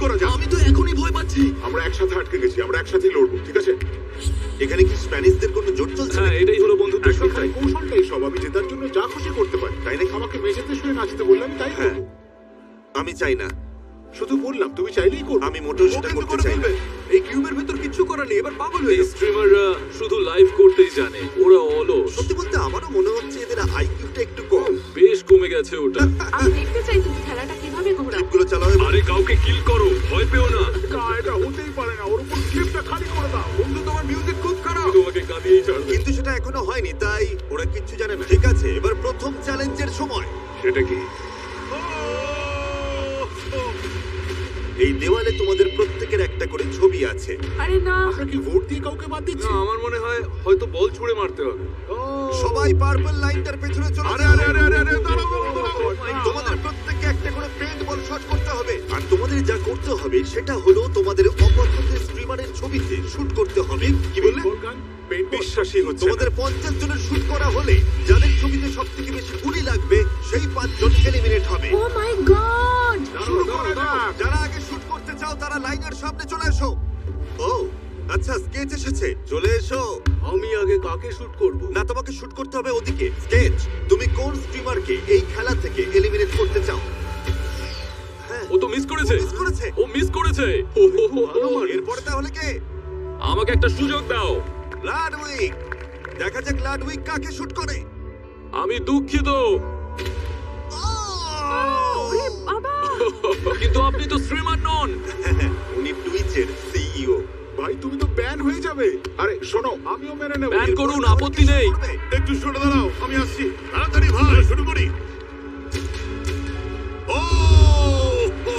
করা যাক। আমি তো এখনই ভয় পাচ্ছি। আমরা একসাথে আটকে গেছি, আমরা একসাথেই লড়বো, ঠিক আছে? এখানে কি স্প্যানিশদের কোনো জোট চলছে? হ্যাঁ, এটাই হলো বন্ধুত্বের একদম শিক্ষা। তাই, কৌশলটাই সব। আমি জেতার জন্য যা খুশি করতে পারি, তাই নাকি আমাকে মেঝেতে শুয়ে নাচতে বললাম, তাই হ্যাঁ। করবো। আমি চাই না। শুধু বললাম, তুমি চাইলেই করবো। আমি মোটেও সেটা করতে চাই না। এই কিউবের ভেতর কিচ্ছু করার নেই, এবার পাগল হয়ে যাবে। স্ট্রিমাররা শুধু লাইভ করতেই জানে, ওরা অলস। সত্যি বলতে আমারও মনে হচ্ছে এদের আইকিউটা একটু কম। বেশ কমে গেছে ওটা। আমি দেখতে চাই তুমি খেলাটা কিভাবে ঘোরাও। ক্লিপগুলো চালাও এবার। আরে কাউকে কিল করো, ভয় পেও না। এটা হতেই পারে না, ওর উপর ক্লিপটা খালি করে দাও। বন্ধু, তোমার মিউজিক খুব খারাপ। তোমাকে কাঁদিয়েই ছাড়বে। কিন্তু সেটা এখনো হয়নি, তাই ওরা কিচ্ছু জানে না। ঠিক আছে, এবার প্রথম চ্যালেঞ্জের সময়। সেটা কি? এই দেওয়ালে তোমাদের প্রত্যেকের একটা করে ছবি আছে। আরে না, আমরা কি ভোট দিয়ে কাউকে বাদ দিচ্ছি? না, আমার মনে হয় হয়তো বল ছুঁড়ে মারতে হবে। সবাই পার্পল লাইনটার পেছনে চলে আরে যাও। আরে আরে আরে আরে, দাঁড়াও দাঁড়াও দাঁড়াও। তোমাদের প্রত্যেককে একটা করে পেইন্ট বল শট করতে হবে। আর তোমাদের যা করতে হবে সেটা হলো তোমাদের অপছন্দের স্ট্রিমারের ছবিতে শুট করতে হবে। কি বললে? বলগান, পেইন্ট বল। বিশ্বাসই হচ্ছে না। তোমাদের 50 জনের শুট করা হলে যাদের ছবিতে সবথেকে বেশি গুলি লাগবে সেই 5 জন এলিমিনেট হবে। ও মাই গড। শুরু করা যাক। যারা আগে শুট করতে চাও তারা লাইনের সামনে চলে এসো। ও আচ্ছা, স্কেচ এসেছে, চলে এসো। আমি আগে কাকে শুট করব? না, তোমাকে শুট করতে হবে ওদিকে। স্কেচ, তুমি কোন স্ট্রিমারকে এই খেলা থেকে এলিমিনেট করতে চাও? হ্যাঁ, ও তো মিস করেছে। মিস করেছে। ও মিস করেছে। এরপরে তাহলে কে? আমাকে একটা সুযোগ দাও। লাডউইক। দেখা যাক লাডউইক কাকে শুট করে। আমি দুঃখিত, ওরে বাবা। কিন্তু আপনি তো স্ট্রিমার নন। উনি টুইচের সিইও। ভাই, তুমি তো ব্যান হয়ে যাবে। আরে শোনো, আমিও মেনে নেব। ব্যান করুন, আপত্তি নেই। একটু সরে দাঁড়াও, আমি আসছি। তাড়াতাড়ি ভাই, শুরু করি। ও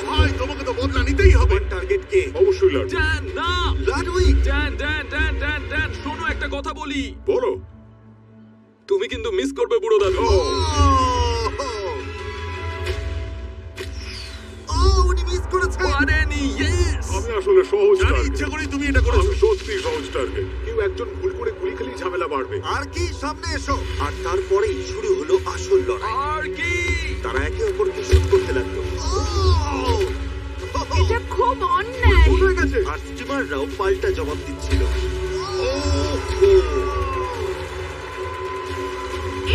ভাই, তোমাকে তো বদলা নিতেই হবে। টার্গেট কে? অবশ্যই লাড। ড্যান, না। লাডউইক। ড্যান, শোনো একটা কথা বলি। বলো। তুমি কিন্তু মিস করবে বুড়ো দাদু। উনি মিস করেছে। পারেনি, ইয়েস। আমি আসলে সহজ জানি, target। ইচ্ছা করেই তুমি এটা করেছো। আমি সত্যি সহজ টার্গেট। কেউ একজন ভুল করে গুলি খেলেই ঝামেলা বাড়বে। আর কি, সামনে এসো। আর তারপরেই শুরু হলো আসল লড়াই। আর কি? তারা একে অপরকে শুট করতে লাগলো। এটা খুব অন্যায়। ভুল হয়ে গেছে। আর স্টিমাররাও পাল্টা জবাব দিচ্ছিল।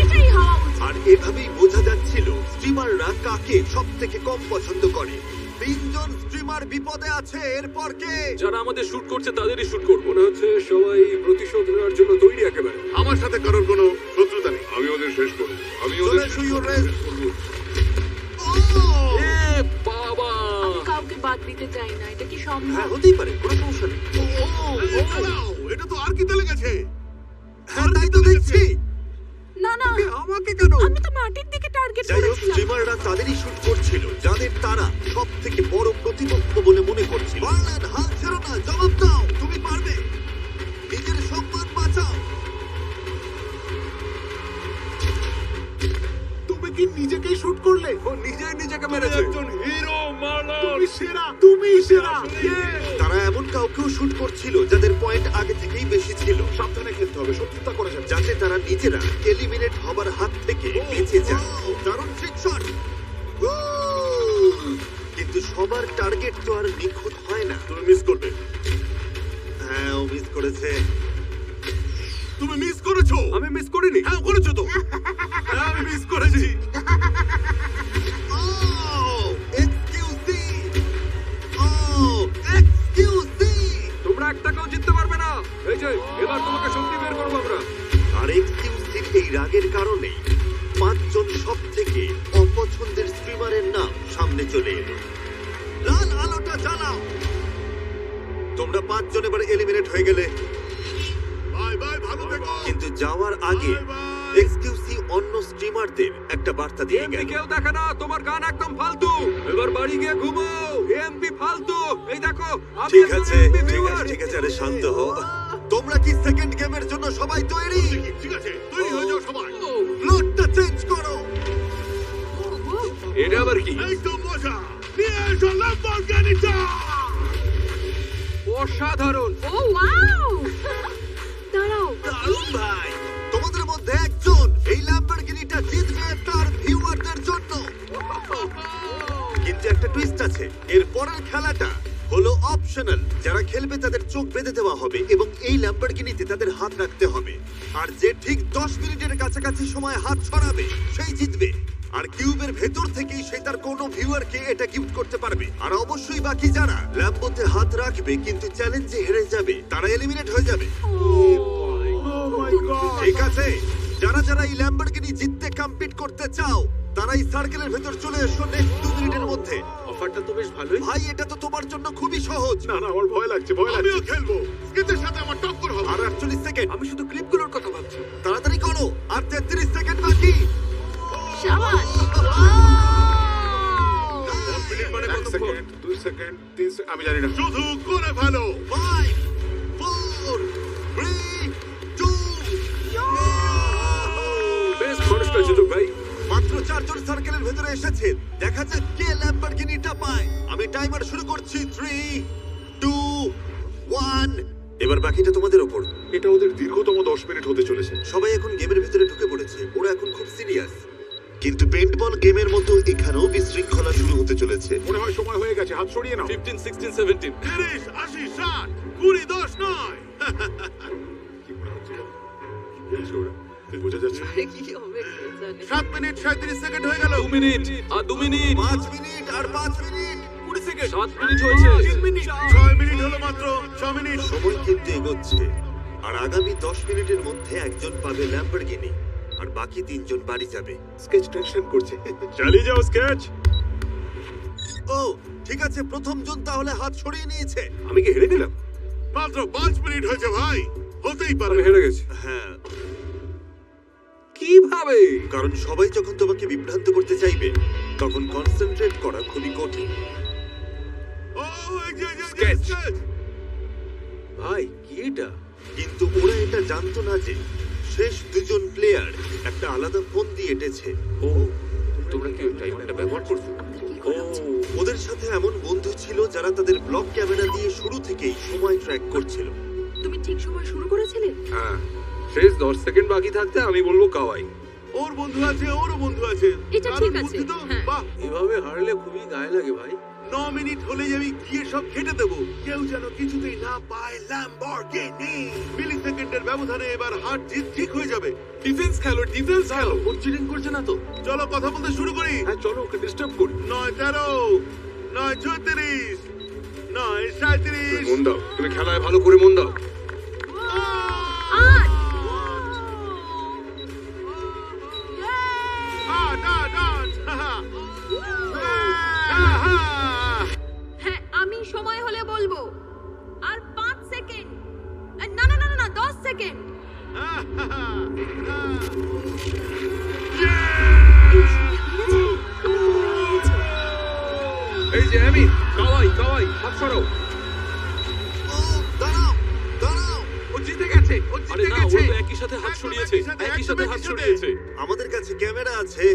এটাই হওয়া উচিত। আর এভাবেই বোঝা যাচ্ছিল স্ট্রিমাররা কাকে সব থেকে কম পছন্দ করে। 3 জন স্ট্রিমার বিপদে আছে। এরপর কে? যারা আমাদের শুট করছে তাদেরই শুট করব। মনে হচ্ছে সবাই প্রতিশোধ নেওয়ার জন্য তৈরি একেবারে। আমার সাথে কারোর কোনো শত্রুতা নেই। আমি ওদের শেষ করব। আমি চলে ওদের এসো, your race। এ বাবা! আমি কাউকে বাদ দিতে চাই না, এটা কি সম্ভব? হ্যাঁ, হতেই পারে, কোনো সমস্যা নেই। এটা তো আর কি তেলে গেছে। হ্যাঁ, তাই তো দেখছি। না না, আমাকে কেন? আমি তো মাটির দিকে টার্গেট যাই হোক, করেছিলাম। স্ট্রিমাররা তাদেরই শুট করছিল যাদের তারা সব থেকে বড় প্রতিপক্ষ বলে মনে করছিল। বার্লান, হাল ছেড়ো না, জবাব দাও। তুমি পারবে। নিজের সম্মান বাঁচাও। তুমি কি নিজেকেই শুট করলে? ও নিজেই নিজেকে তুমি মেরেছে। একজন হিরো, মার্লন। তুমি সেরা, তুমি সেরা। তারা এমন কাউকেও শুট করছিল যাদের পয়েন্ট আগে থেকেই বেশি ছিল, সাবধানে খেলতে হবে, শত্রুতা করা যাবে। যাতে তারা নিজেরা এলিমিনেট হবার হাত থেকে বেঁচে যায়। দারুণ ট্রিক শট। কিন্তু সবার টার্গেট তো আর নিখুঁত হয় না। তুমি মিস করবে। হ্যাঁ, ও মিস করেছে। তুমি মিস করেছো। আমি মিস করিনি। হ্যাঁ, করেছো তো। হ্যাঁ, আমি মিস করেছি। তোমরা এক টাকাও জিততে পারবে না। এই যে এবার তোমাকে শক্তি বের করবো আমরা। আর এক্সকিউসির এই রাগের কারণে 5 জন সব থেকে অপছন্দের স্ট্রিমারের নাম সামনে চলে এলো। লাল আলোটা জ্বালাও। তোমরা 5 জন এবার এলিমিনেট হয়ে গেলে। বাই বাই, ভালো থেকো। কিন্তু যাওয়ার আগে এক্সকিউসি অন্য স্ট্রিমারদের একটা বার্তা দিয়ে এমপি গেল। কেউ দেখে না, তোমার গান একদম ফালতু। এবার বাড়ি গিয়ে ঘুমাও। এমপি ফালতু। এই দেখো, আমি ঠিক একজন আছে, MP ঠিক viewer। আছে, ঠিক আছে, আরে শান্ত হও। তোমরা কি সেকেন্ড গেমের জন্য সবাই তৈরি? ঠিক আছে, তৈরি হয়ে যাও সবাই। ফ্লোরটা চেঞ্জ করো। এটা আবার কি? এই তো মজা। নিয়ে এসো ল্যাম্বরগিনিটা। অসাধারণ। ও ওয়াও। দাঁড়াও, দারুণ ভাই। তোমাদের মধ্যে একজন এই ল্যাম্বরগিনিটা জিতবে তার ভিউয়ারদের জন্য। কিন্তু একটা টুইস্ট আছে। এর পরের খেলাটা অপশনাল। যারা খেলবে তাদের চোখ বেঁধে দেওয়া হবে এবং এই ল্যাম্বরগিনিতে তাদের হাত রাখতে হবে। আর যে ঠিক 10 মিনিটের কাছাকাছি সময় হাত ছড়াবে সেই জিতবে। আর কিউবের ভেতর থেকেই সে তার কোনো ভিউয়ারকে এটা গিফট করতে পারবে। আর অবশ্যই বাকি যারা ল্যাম্বোতে হাত রাখবে কিন্তু চ্যালেঞ্জে হেরে যাবে তারা এলিমিনেট হয়ে যাবে। Oh my God! ঠিক আছে, যারা যারা এই ল্যাম্বরগিনি জিততে কম্পিট করতে চাও তারা এই সার্কেলের ভেতর চলে এসো নেক্সট 2 মিনিটের মধ্যে। অফারটা তো বেশ ভালোই। ভাই এটা তো তোমার জন্য খুবই সহজ। না না, আমার ভয় লাগছে, ভয় লাগছে। আমিও খেলবো, স্কেচের সাথে আমার টক্কর হবে। আর 48 সেকেন্ড, আমি শুধু ক্লিপগুলোর কথা ভাবছি। তাড়াতাড়ি করো। আর 33 সেকেন্ড বাকি। শাবাশ! মানে এক সেকেন্ড, 2 সেকেন্ড, 3 সেকেন্ড, আমি জানি না। শুধু করে ভালো। 5 4 3 2 বেশ খরচটা ছিল ভাই। মাত্র 4 জন সার্কেলের ভেতরে এসেছে। দেখা যাক কে ল্যাম্বরগিনিটা পায়। আমি টাইমার শুরু করছি। 3 2 1। এবার বাকিটা তোমাদের উপর। এটা ওদের দীর্ঘতম 10 মিনিট হতে চলেছে। সবাই এখন গেমের ভেতরে ঢুকে পড়েছে। ওরা এখন খুব সিরিয়াস। কিন্তু পেইন্টবল গেমের মতো এখানেও বিশৃঙ্খলা শুরু হতে চলেছে। মনে হয় সময় হয়ে গেছে, হাত সরিয়ে নাও। 15 16 17 30 80 60 20 10 9। কি মনে হচ্ছে? কি বলছে ওরা? বোঝা যাচ্ছে। কি হবে কে জানে। 7 মিনিট 37 সেকেন্ড হয়ে গেল। 2 মিনিট আর 2 মিনিট 5 মিনিট আর 5 মিনিট 20 সেকেন্ড 7 মিনিট হয়েছে 3 মিনিট 6 মিনিট হলো মাত্র 6 মিনিট। সময় কিন্তু এগোচ্ছে। আর আগামী 10 মিনিটের মধ্যে একজন পাবে ল্যাম্বরগিনি আর বাকি 3 জন বাড়ি যাবে। স্কেচ টেনশন করছে। চালিয়ে যাও স্কেচ। ও ঠিক আছে, প্রথম জন তাহলে হাত সরিয়ে নিয়েছে। আমি কি হেরে গেলাম? মাত্র 5 মিনিট হয়েছে ভাই, হতেই পারে। আমি হেরে গেছি। হ্যাঁ, কিভাবে? কারণ সবাই যখন তোমাকে বিভ্রান্ত করতে চাইবে তখন কনসেন্ট্রেট করা খুবই কঠিন। ও Sketch. ভাই কি এটা? কিন্তু ওরা এটা জানতো না যে শেষ 2 জন প্লেয়ার একটা আলাদা ফোন দিয়ে এঁটেছে। ও তোমরা কি টাইমারটা ব্যবহার করছো? ও ওদের সাথে এমন বন্ধু ছিল যারা তাদের ব্লক ক্যামেরা দিয়ে শুরু থেকেই সময় ট্র্যাক করছিল। তুমি ঠিক সময় শুরু করেছিলে? হ্যাঁ, শেষ 10 সেকেন্ড বাকি থাকতে আমি বলবো কাওয়াই। ওর বন্ধু আছে, ওরও বন্ধু আছে। এটা ঠিক আছে, বুদ্ধি তো? হ্যাঁ। বাহ, এভাবে হারলে খুবই গায়ে লাগে ভাই। 9 মিনিট হলেই আমি গিয়ে সব খেটে দেবো। কেউ যেন কিছুতেই না পায় ল্যাম্বরগিনি। মিলি সেকেন্ডের ব্যবধানে এবার হার জিত ঠিক হয়ে যাবে। ডিফেন্স খেলো, ডিফেন্স খেলো। ও চিটিং করছে না তো? চলো কথা বলতে শুরু করি। হ্যাঁ চলো, ওকে ডিস্টার্ব করি। 9 13 9 34 9 37। মন দাও, তুমি খেলায় ভালো করে মন দাও। আট! হ্যাঁ, আমি সময় হলে বলবো। আর 5 সেকেন্ড। না না না না 10 সেকেন্ড। এই যে আমি কাওয়াই কাওয়াই হাত সরাও। ও দাঁড়াও দাঁড়াও, ও জিতে গেছে, ও জিতে না, গেছে। ও তো একই সাথে হাত সরিয়েছে, একই সাথে হাত সরিয়েছে। আমাদের কাছে ক্যামেরা আছে।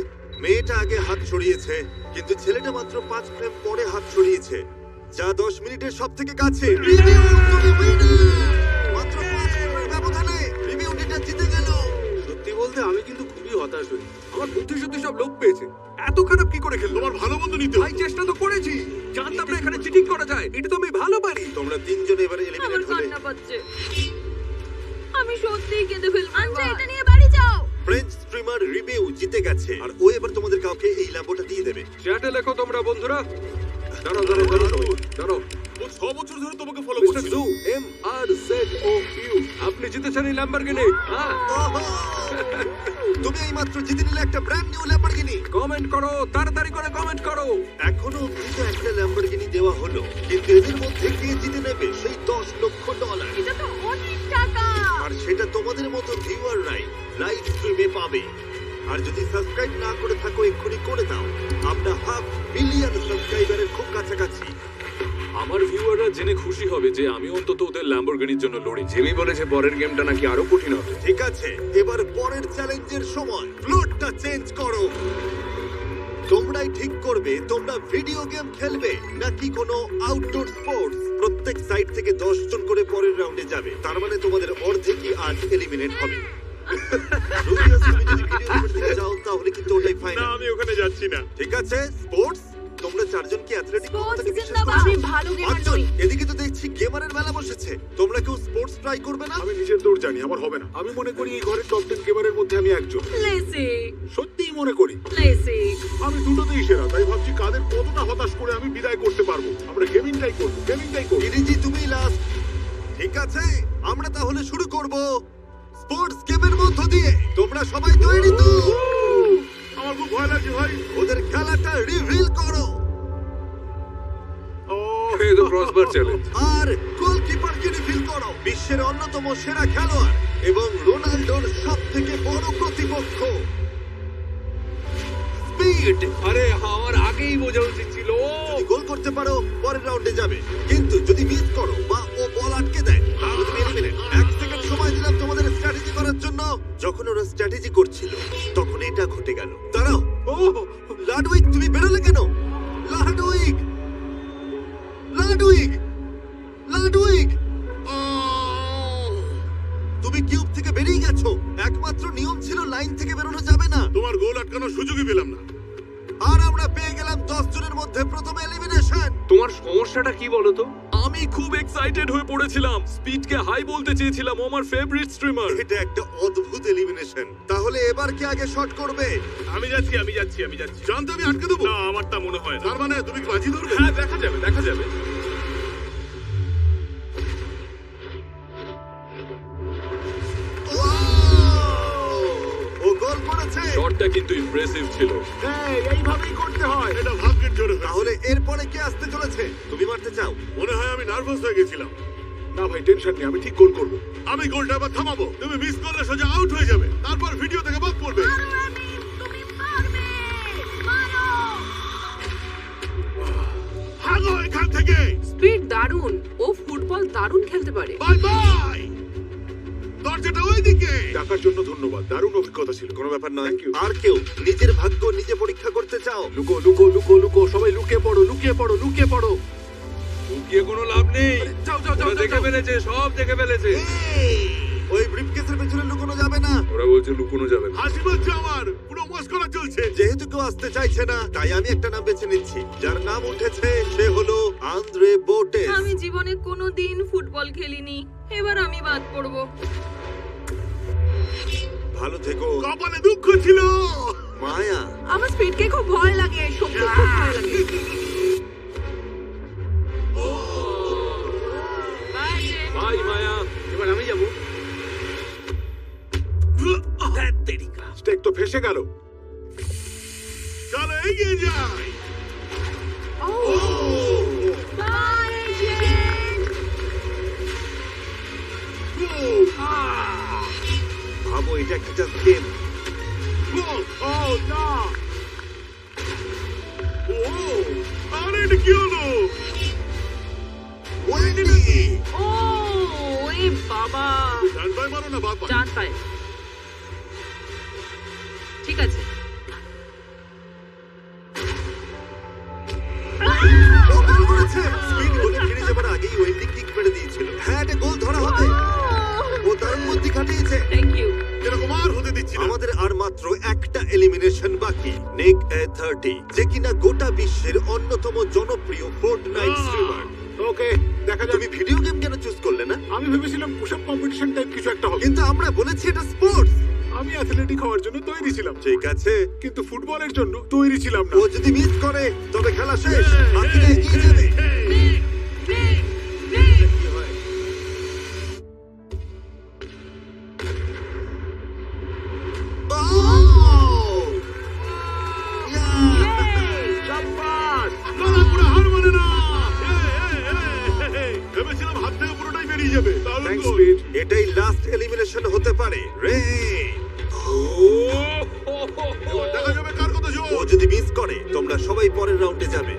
মেয়েটা আগে হাত সরিয়েছে কিন্তু ছেলেটা মাত্র 5 ফ্রেম পরে হাত সরিয়েছে, যা 10 মিনিটের সব থেকে কাছে। রিভিউ তুমি winner! মাত্র 5 ফ্রেমের ব্যবধানে রিভিউ এটা জিতে গেল। সত্যি বলতে আমি কিন্তু খুবই হতাশ হই। আমার বুদ্ধি সত্যি সব লোক পেয়েছে। এত খারাপ কি করে খেললো? তোমার ভালো বন্ধু নিতে ভাই চেষ্টা তো করেছি, জানতাম না এখানে চিটিং করা যায়। এটা তো আমি ভালো পারি। তোমরা 3 জন এবারে আমার এলিমিনেট হলে। কান্না পাচ্ছে। আমি সত্যিই কেঁদে ফেলবো। আচ্ছা, এটা নিয়ে বাড়ি যাও। ফ্রেঞ্চ স্ট্রিমার রিভিউ জিতে গেছে আর ও এবার তোমাদের কাউকে এই ল্যাম্বোটা দিয়ে দেবে। চ্যাটে লেখো তোমরা বন্ধুরা। দাঁড়াও দাঁড়াও দাঁড়াও দাঁড়াও। ও 6 বছর ধরে তোমাকে ফলো মিস্টার করছিল। জু MRZOU, আপনি জিতেছেন এই ল্যাম্বরগিনি। হ্যাঁ, ওহো! তুমি এই মাত্র জিতে নিলে একটা ব্র্যান্ড নিউ ল্যাম্বরগিনি। কমেন্ট করো, তাড়াতাড়ি করে কমেন্ট করো। এখনো অব্দি তো একটা ল্যাম্বরগিনি দেওয়া হলো, কিন্তু এদের মধ্যে কে জিতে নেবে সেই $10 লক্ষ। এটা তো অনেক টাকা। আর সেটা তোমাদের মতো ভিউয়াররাই লাইভ স্ট্রিমে পাবে। আর যদি সাবস্ক্রাইব না করে থাকো এক্ষুনি করে দাও। আমরা 500 মিলিয়ন সাবস্ক্রাইবারের খুব কাছাকাছি। আমার ভিউয়াররা জেনে খুশি হবে যে আমি অন্তত ওদের ল্যাম্বরগিনির জন্য লড়ি। জিমি বলেছে পরের গেমটা নাকি আরো কঠিন হবে। ঠিক আছে, এবার পরের চ্যালেঞ্জের সময় ফ্লোরটা চেঞ্জ করো। তোমরাই ঠিক করবে তোমরা ভিডিও গেম খেলবে নাকি কোনো আউটডোর স্পোর্টস। প্রত্যেক সাইড থেকে 10 জন করে পরের রাউন্ডে যাবে। তার মানে তোমাদের অর্ধেকই আজ এলিমিনেট হবে। রুবিয়াস, তুমি যদি ভিডিও গেমের দিকে যাও তাহলে কিন্তু ওটাই না, ফাইনাল। আমি ওখানে যাচ্ছি না। ঠিক আছে, স্পোর্টস তোমরা চারজন কি অ্যাথলেটিক Sports থেকে বিশ্বাস জিন্দাবাদ। করছো? আমি ভালো gamer পাঁচজন। নই। এদিকে তো দেখছি গেমারের মেলা বসেছে। তোমরা কেউ স্পোর্টস ট্রাই করবে না? আমি নিজের দৌড় জানি, আমার হবে না। আমি মনে করি এই ঘরের টপ 10 গেমারের মধ্যে আমি একজন। লেসি সত্যিই মনে করি। লেসি আমি দুটোতেই সেরা, তাই ভাবছি কাদের কতটা হতাশ করে আমি বিদায় করতে পারবো। আমরা গেমিংটাই করবো, গেমিংটাই করবো। গিরিজি তুমি লাস্ট। ঠিক আছে, আমরা তাহলে শুরু করব স্পোর্টস গেমের মধ্য দিয়ে। তোমরা সবাই তৈরি তো? আমার খুব ভয় লাগছে ভাই। ওদের খেলাটা রিভিল করো। ও এই তো ক্রসবার চ্যালেঞ্জ। আর গোলকিপারকে রিভিল করো। বিশ্বের অন্যতম সেরা খেলোয়াড় এবং রোনাল্ডোর সবথেকে বড় প্রতিপক্ষ। স্পিড। আরে আমার আগেই বোঝা উচিত ছিল। যদি গোল করতে পারো পরের রাউন্ডে যাবে, কিন্তু যদি মিস করো বা ও বল আটকে দেয় তাহলে তুমি এলিমিনেট। 1 সেকেন্ড সময় দিলাম তোমাদের স্ট্র্যাটেজি করার জন্য। যখন ওরা স্ট্র্যাটেজি করছিল তখন এটা ঘটে গেল। দাঁড়াও, ও লাডউইক তুমি বেরোলে কেন? লাডউইক, লাডউইক, লাডউইক, তুমি কিউব থেকে বেরিয়ে গেছো। একমাত্র নিয়ম ছিল লাইন থেকে বেরোনো যাবে না। তোমার গোল আটকানোর সুযোগই পেলাম না। আর আমরা পেয়ে গেলাম 10 জনের মধ্যে প্রথম এলিমিনেশন। তোমার সমস্যাটা কি বলো তো? আমি খুব এক্সাইটেড হয়ে পড়েছিলাম। স্পিডকে হাই বলতে চেয়েছিলাম, ও আমার ফেভারিট স্ট্রিমার। এটা একটা অদ্ভুত এলিমিনেশন। তাহলে এবার কে আগে শট করবে? আমি যাচ্ছি। জানতো আমি আটকে দেবো? না, আমার তা মনে হয় না। তার মানে তুমি কি বাজি ধরবে? হ্যাঁ, দেখা যাবে, দেখা যাবে। ও গোল করেছে। শটটা কিন্তু ইমপ্রেসিভ ছিল। এইভাবেই করতে হয়। এটা ভাগ্যের জোরে হয়েছে। তাহলে এরপরে কে আসতে চলেছে? তুমি মারতে চাও? মনে হয় আমি নার্ভাস হয়ে গেছিলাম। না ভাই, টেনশন নেই, আমি ঠিক গোল করবো। আমি গোলটা আবার থামাবো। তুমি মিস করলে সোজা আউট হয়ে যাবে। তারপর ভিডিও থেকে বক পড়বে। তুমি পারবে মারো। ভাগো এখান থেকে। স্পিড দারুণ, ও ফুটবল দারুণ খেলতে পারে। Bye bye. দরজাটা ওইদিকে। ডাকার জন্য ধন্যবাদ, দারুণ অভিজ্ঞতা ছিল। কোনো ব্যাপার নয়। Thank you. আর কেউ নিজের ভাগ্য নিজে পরীক্ষা করতে চাও? লুকো লুকো লুকো লুকো, সবাই লুকিয়ে পড়ো, লুকিয়ে পড়ো, লুকিয়ে পড়ো। লুকিয়ে কোনো লাভ নেই। যাও যাও যাও ওরা দেখে ফেলেছে, সব দেখে ফেলেছে। এই, ওই ব্রিফকেসের পেছনে লুকোনো যাবে না। ওরা বলছে লুকোনো যাবে না। হাসি পাচ্ছে আমার। পুরো মস্করা চলছে। যেহেতু কেউ আসতে চাইছে না, তাই আমি একটা নাম বেছে নিচ্ছি। যার নাম উঠেছে সে হলো আন্দ্রে বোটেস। আমি জীবনে কোনোদিন ফুটবল খেলিনি, এবার আমি বাদ পড়বো। ভালো থেকো কপালে দুঃখ ছিল। মায়া। আমার স্পিডকে খুব ভয় লাগে, সত্যি খুব ভয় লাগে। বাই জেন। ভাই মায়া, এবার আমি যাবো। স্টেক তো ফেসে গেল। চলো এগিয়ে যাই। বাই জেন। ভাবো এটা একটা জাস্ট গেম। ও না। ও আরে এটা কি হলো? ওয়েন্ডি। ও এ বাবা, ডান পায়ে মারো না বাবা। জান পায়। ঠিক আছে, ও গোল করেছে। স্পিড গোলে ফিরে যাবার আগেই ওয়েন্ডি কিক মেরে দিয়েছিল। হ্যাঁ, এটা গোল ধরা হবে। ও দারুণ বুদ্ধি খাটিয়েছে। Thank you. এরকম আর হতে দিচ্ছি না। আমাদের আর মাত্র একটা এলিমিনেশন বাকি। নিক এ30, যে কিনা গোটা বিশ্বের অন্যতম জনপ্রিয় ফোর্টনাইট স্ট্রিমার। ওকে, দেখা যাবে। তুমি ভিডিও গেম কেন চুজ করলে না? আমি ভেবেছিলাম পুশ আপ কম্পিটিশন টাইপ কিছু একটা হবে। কিন্তু আমরা বলেছি এটা স্পোর্টস। আমি অ্যাথলেটিক হওয়ার জন্য তৈরি ছিলাম, ঠিক আছে, কিন্তু ফুটবলের জন্য তৈরি ছিলাম না। ও যদি মিস করে তবে খেলা শেষ। বাকিরা এগিয়ে যাবে। নিক, নিক, নিক। লড়া পুরো হার মানে না। ভেবেছিলাম হাত থেকে পুরোটাই বেরিয়ে যাবে। তাহলে থ্যাঙ্কস গোল। স্পিড। এটাই লাস্ট এলিমিনেশন হতে পারে। রে, এবার দেখা যাবে কার কত জোর। ও যদি মিস করে তোমরা সবাই পরের রাউন্ডে যাবে।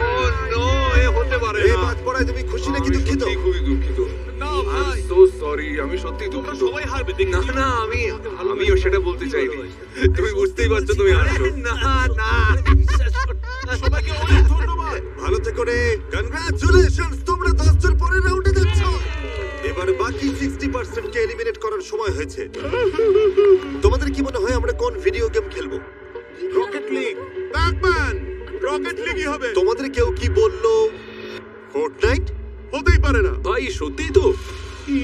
ও নো, এ হতে পারে রে, না। বাদ পড়ায় তুমি খুশি নাকি আমি দুঃখিত? সত্যিই খুবই দুঃখিত। না I'm ভাই। so sorry, আমি সত্যি দুঃখিত। সবাই হারবে, দেখি। না না, আমিও সেটা বলতে চাইনি। তুমি বুঝতেই পারছো তুমি হারছো। না না, সবাইকে অনেক ধন্যবাদ। ভালো থেকো রে। কনগ্রাচুলেশনস, তোমরা 10 জন পরের রাউন্ডে যাচ্ছ। এবার বাকি 60 পার্সনকে এলিমিনেট করার সময় হয়েছে। তোমাদের কি মনে হয় আমরা কোন ভিডিও গেম খেলবো? রকেট লিগ, ব্যাটম্যান, রকেট লিগই হবে। তোমাদের কেউ কি বললো ফোর্টনাইট? হতেই পারে না। ভাই সত্যিই তো। কি